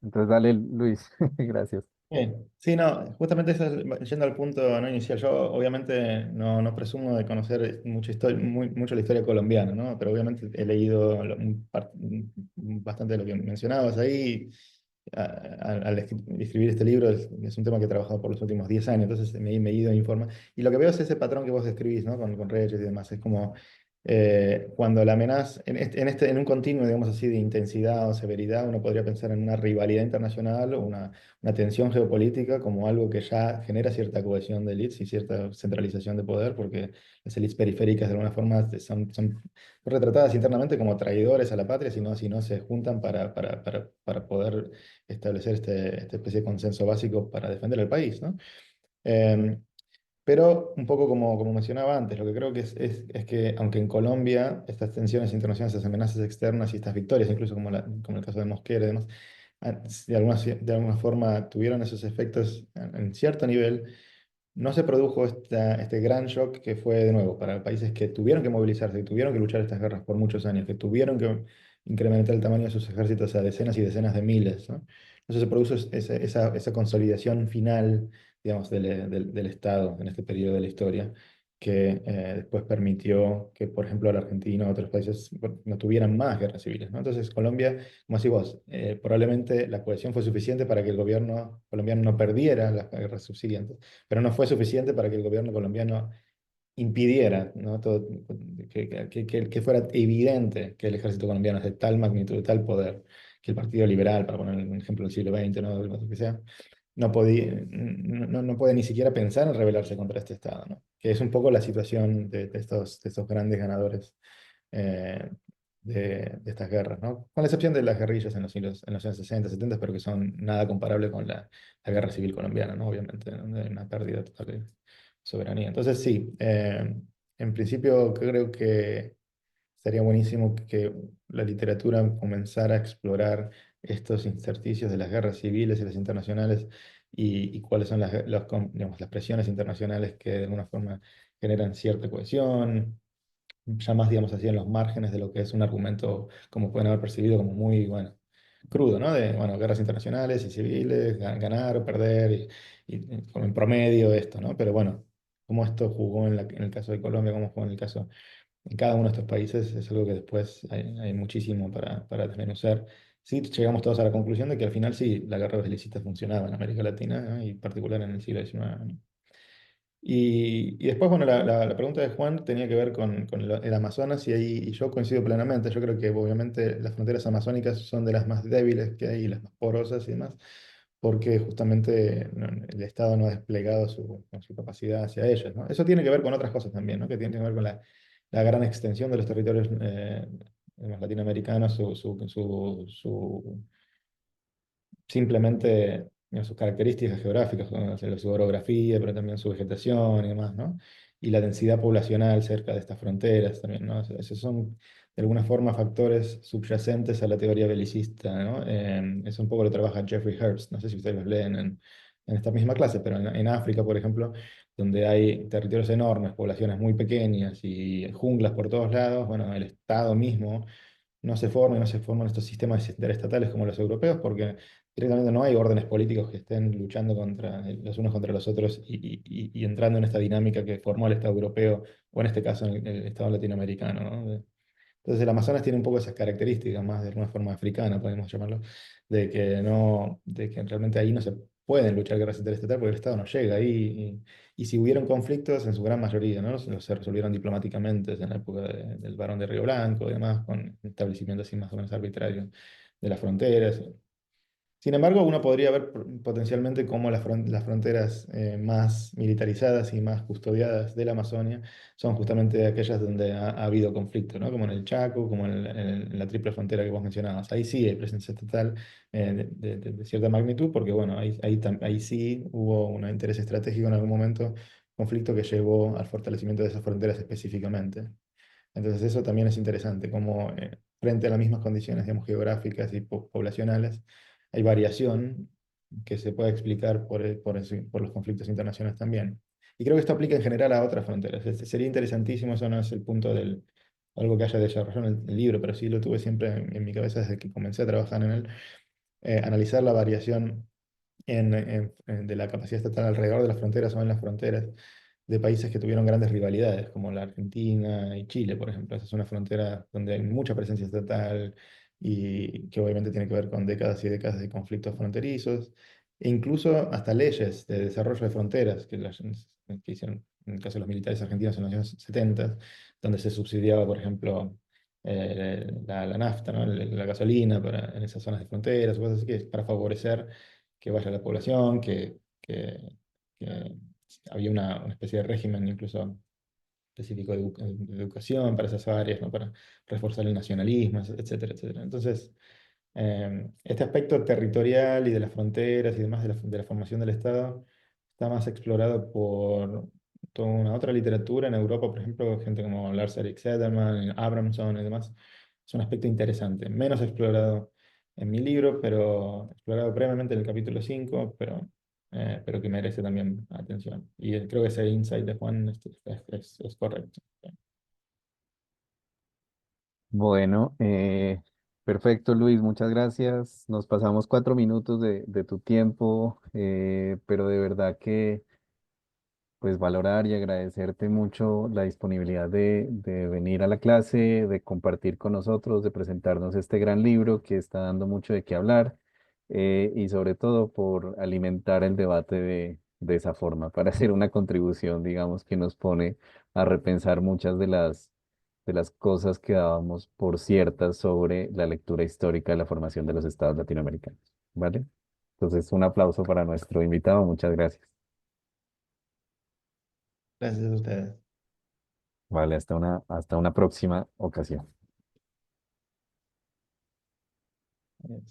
S3: Entonces, dale, Luis. Gracias.
S2: Bien. Sí, no, justamente eso yendo al punto no inicial. Yo obviamente no presumo de conocer mucha historia, mucho la historia colombiana, ¿no? Pero obviamente he leído bastante de lo que mencionabas ahí. Al escribir este libro es un tema que he trabajado por los últimos 10 años, entonces me he ido a informar. Y lo que veo es ese patrón que vos describís, ¿no? Con Reyes y demás. Es como cuando la amenaza, en un continuo, digamos así, de intensidad o severidad, uno podría pensar en una rivalidad internacional o una tensión geopolítica como algo que ya genera cierta cohesión de élites y cierta centralización de poder, porque las élites periféricas de alguna forma son retratadas internamente como traidores a la patria, si no se juntan para poder establecer esta especie de consenso básico para defender el país, ¿no? Em, pero un poco como mencionaba antes, lo que creo que es que aunque en Colombia estas tensiones internacionales, estas amenazas externas y estas victorias, incluso como el caso de Mosquera y demás, de alguna forma tuvieron esos efectos en cierto nivel, no se produjo este gran shock que fue de nuevo para países que tuvieron que movilizarse, que tuvieron que luchar estas guerras por muchos años, que tuvieron que incrementar el tamaño de sus ejércitos a decenas y decenas de miles, ¿no? Entonces se produjo esa consolidación final, digamos, del Estado en este periodo de la historia, que después permitió que, por ejemplo, la Argentina o otros países bueno, no tuvieran más guerras civiles, ¿no? Entonces Colombia, como decís vos, probablemente la cohesión fue suficiente para que el gobierno colombiano no perdiera las guerras subsiguientes, pero no fue suficiente para que el gobierno colombiano impidiera, ¿no? Que fuera evidente que el ejército colombiano es de tal magnitud, de tal poder, que el Partido Liberal, para poner un ejemplo del siglo XX, ¿no? Lo que sea, no puede ni siquiera pensar en rebelarse contra este Estado, ¿no? Que es un poco la situación de estos grandes ganadores eh, de estas guerras, ¿no? Con la excepción de las guerrillas en los años 60, 70, pero que son nada comparable con la guerra civil colombiana, ¿no? Obviamente, donde hay una pérdida total de soberanía. Entonces, sí, en principio creo que estaría buenísimo que la literatura comenzara a explorar estos intersticios de las guerras civiles y las internacionales y cuáles son digamos, las presiones internacionales que de alguna forma generan cierta cohesión, ya más, digamos así, en los márgenes de lo que es un argumento, como pueden haber percibido, como muy, bueno, crudo, ¿no? De, bueno, guerras internacionales y civiles, ganar o perder, como en promedio esto, ¿no? Pero bueno, cómo esto jugó en el caso de Colombia, cómo jugó en el caso en cada uno de estos países es algo que después hay muchísimo para desmenuzar. Sí, llegamos todos a la conclusión de que al final sí, la guerra belicista funcionaba en América Latina, ¿no? Y en particular en el siglo XIX, ¿no? Y después, bueno, la pregunta de Juan tenía que ver con el Amazonas y ahí y yo coincido plenamente. Yo creo que obviamente las fronteras amazónicas son de las más débiles que hay, las más porosas y demás, porque justamente el Estado no ha desplegado su capacidad hacia ellas, ¿no? Eso tiene que ver con otras cosas también, ¿no? Que tiene que ver con la gran extensión de los territorios digamos, latinoamericanos, su simplemente sus características geográficas, ¿no? O sea, su orografía, pero también su vegetación y demás, ¿no? Y la densidad poblacional cerca de estas fronteras también, ¿no? Esos son, de alguna forma, factores subyacentes a la teoría belicista, ¿no? Eso un poco lo trabaja Jeffrey Herbst, no sé si ustedes los leen en esta misma clase, pero en África, por ejemplo, donde hay territorios enormes, poblaciones muy pequeñas y junglas por todos lados, bueno, el Estado mismo no se forman estos sistemas interestatales como los europeos, porque directamente no hay órdenes políticos que estén luchando los unos contra los otros y entrando en esta dinámica que formó el Estado europeo, o en este caso el Estado latinoamericano, ¿no? Entonces el Amazonas tiene un poco esas características, más de alguna forma africana, podemos llamarlo, de que, no, de que realmente ahí no se pueden luchar guerras interestatales porque el Estado no llega ahí. Y si hubieron conflictos, en su gran mayoría, ¿no? Se resolvieron diplomáticamente en la época del Barón de Río Blanco y demás, con establecimientos así más o menos arbitrarios de las fronteras. Sin embargo, uno podría ver potencialmente cómo las fronteras más militarizadas y más custodiadas de la Amazonia son justamente aquellas donde ha habido conflicto, ¿no? Como en el Chaco, como en la triple frontera que vos mencionabas. Ahí sí hay presencia estatal de cierta magnitud, porque bueno, ahí sí hubo un interés estratégico en algún momento, conflicto que llevó al fortalecimiento de esas fronteras específicamente. Entonces eso también es interesante, como frente a las mismas condiciones, digamos, geográficas y poblacionales, hay variación que se puede explicar por los conflictos internacionales también. Y creo que esto aplica en general a otras fronteras. Sería interesantísimo, eso no es el punto algo que haya desarrollado en el libro, pero sí lo tuve siempre en mi cabeza desde que comencé a trabajar en él, analizar la variación de la capacidad estatal alrededor de las fronteras o en las fronteras de países que tuvieron grandes rivalidades, como la Argentina y Chile, por ejemplo. Esa es una frontera donde hay mucha presencia estatal y que obviamente tiene que ver con décadas y décadas de conflictos fronterizos, e incluso hasta leyes de desarrollo de fronteras que hicieron, en el caso de los militares argentinos en los años 70, donde se subsidiaba, por ejemplo, la nafta, ¿no? La gasolina en esas zonas de fronteras, cosas así, que es para favorecer que vaya la población, que había una especie de régimen incluso específico de educación para esas áreas, ¿no? Para reforzar el nacionalismo, etcétera, etcétera. Entonces, este aspecto territorial y de las fronteras y demás de la formación del Estado está más explorado por toda una otra literatura en Europa, por ejemplo, gente como Lars-Erik Sederman, Abramson y demás. Es un aspecto interesante, menos explorado en mi libro, pero explorado previamente en el capítulo 5, pero que merece también atención. Y creo que ese insight de Juan es correcto.
S3: Bueno, perfecto, Luis, muchas gracias. Nos pasamos 4 minutos de tu tiempo, pero de verdad que pues valorar y agradecerte mucho la disponibilidad de venir a la clase, de compartir con nosotros, de presentarnos este gran libro que está dando mucho de qué hablar, y sobre todo por alimentar el debate de esa forma, para hacer una contribución, digamos, que nos pone a repensar muchas de las cosas que dábamos por ciertas sobre la lectura histórica de la formación de los estados latinoamericanos. ¿Vale? Entonces, un aplauso para nuestro invitado. Muchas gracias.
S2: Gracias a ustedes.
S3: Vale, hasta una próxima ocasión.
S2: Adiós.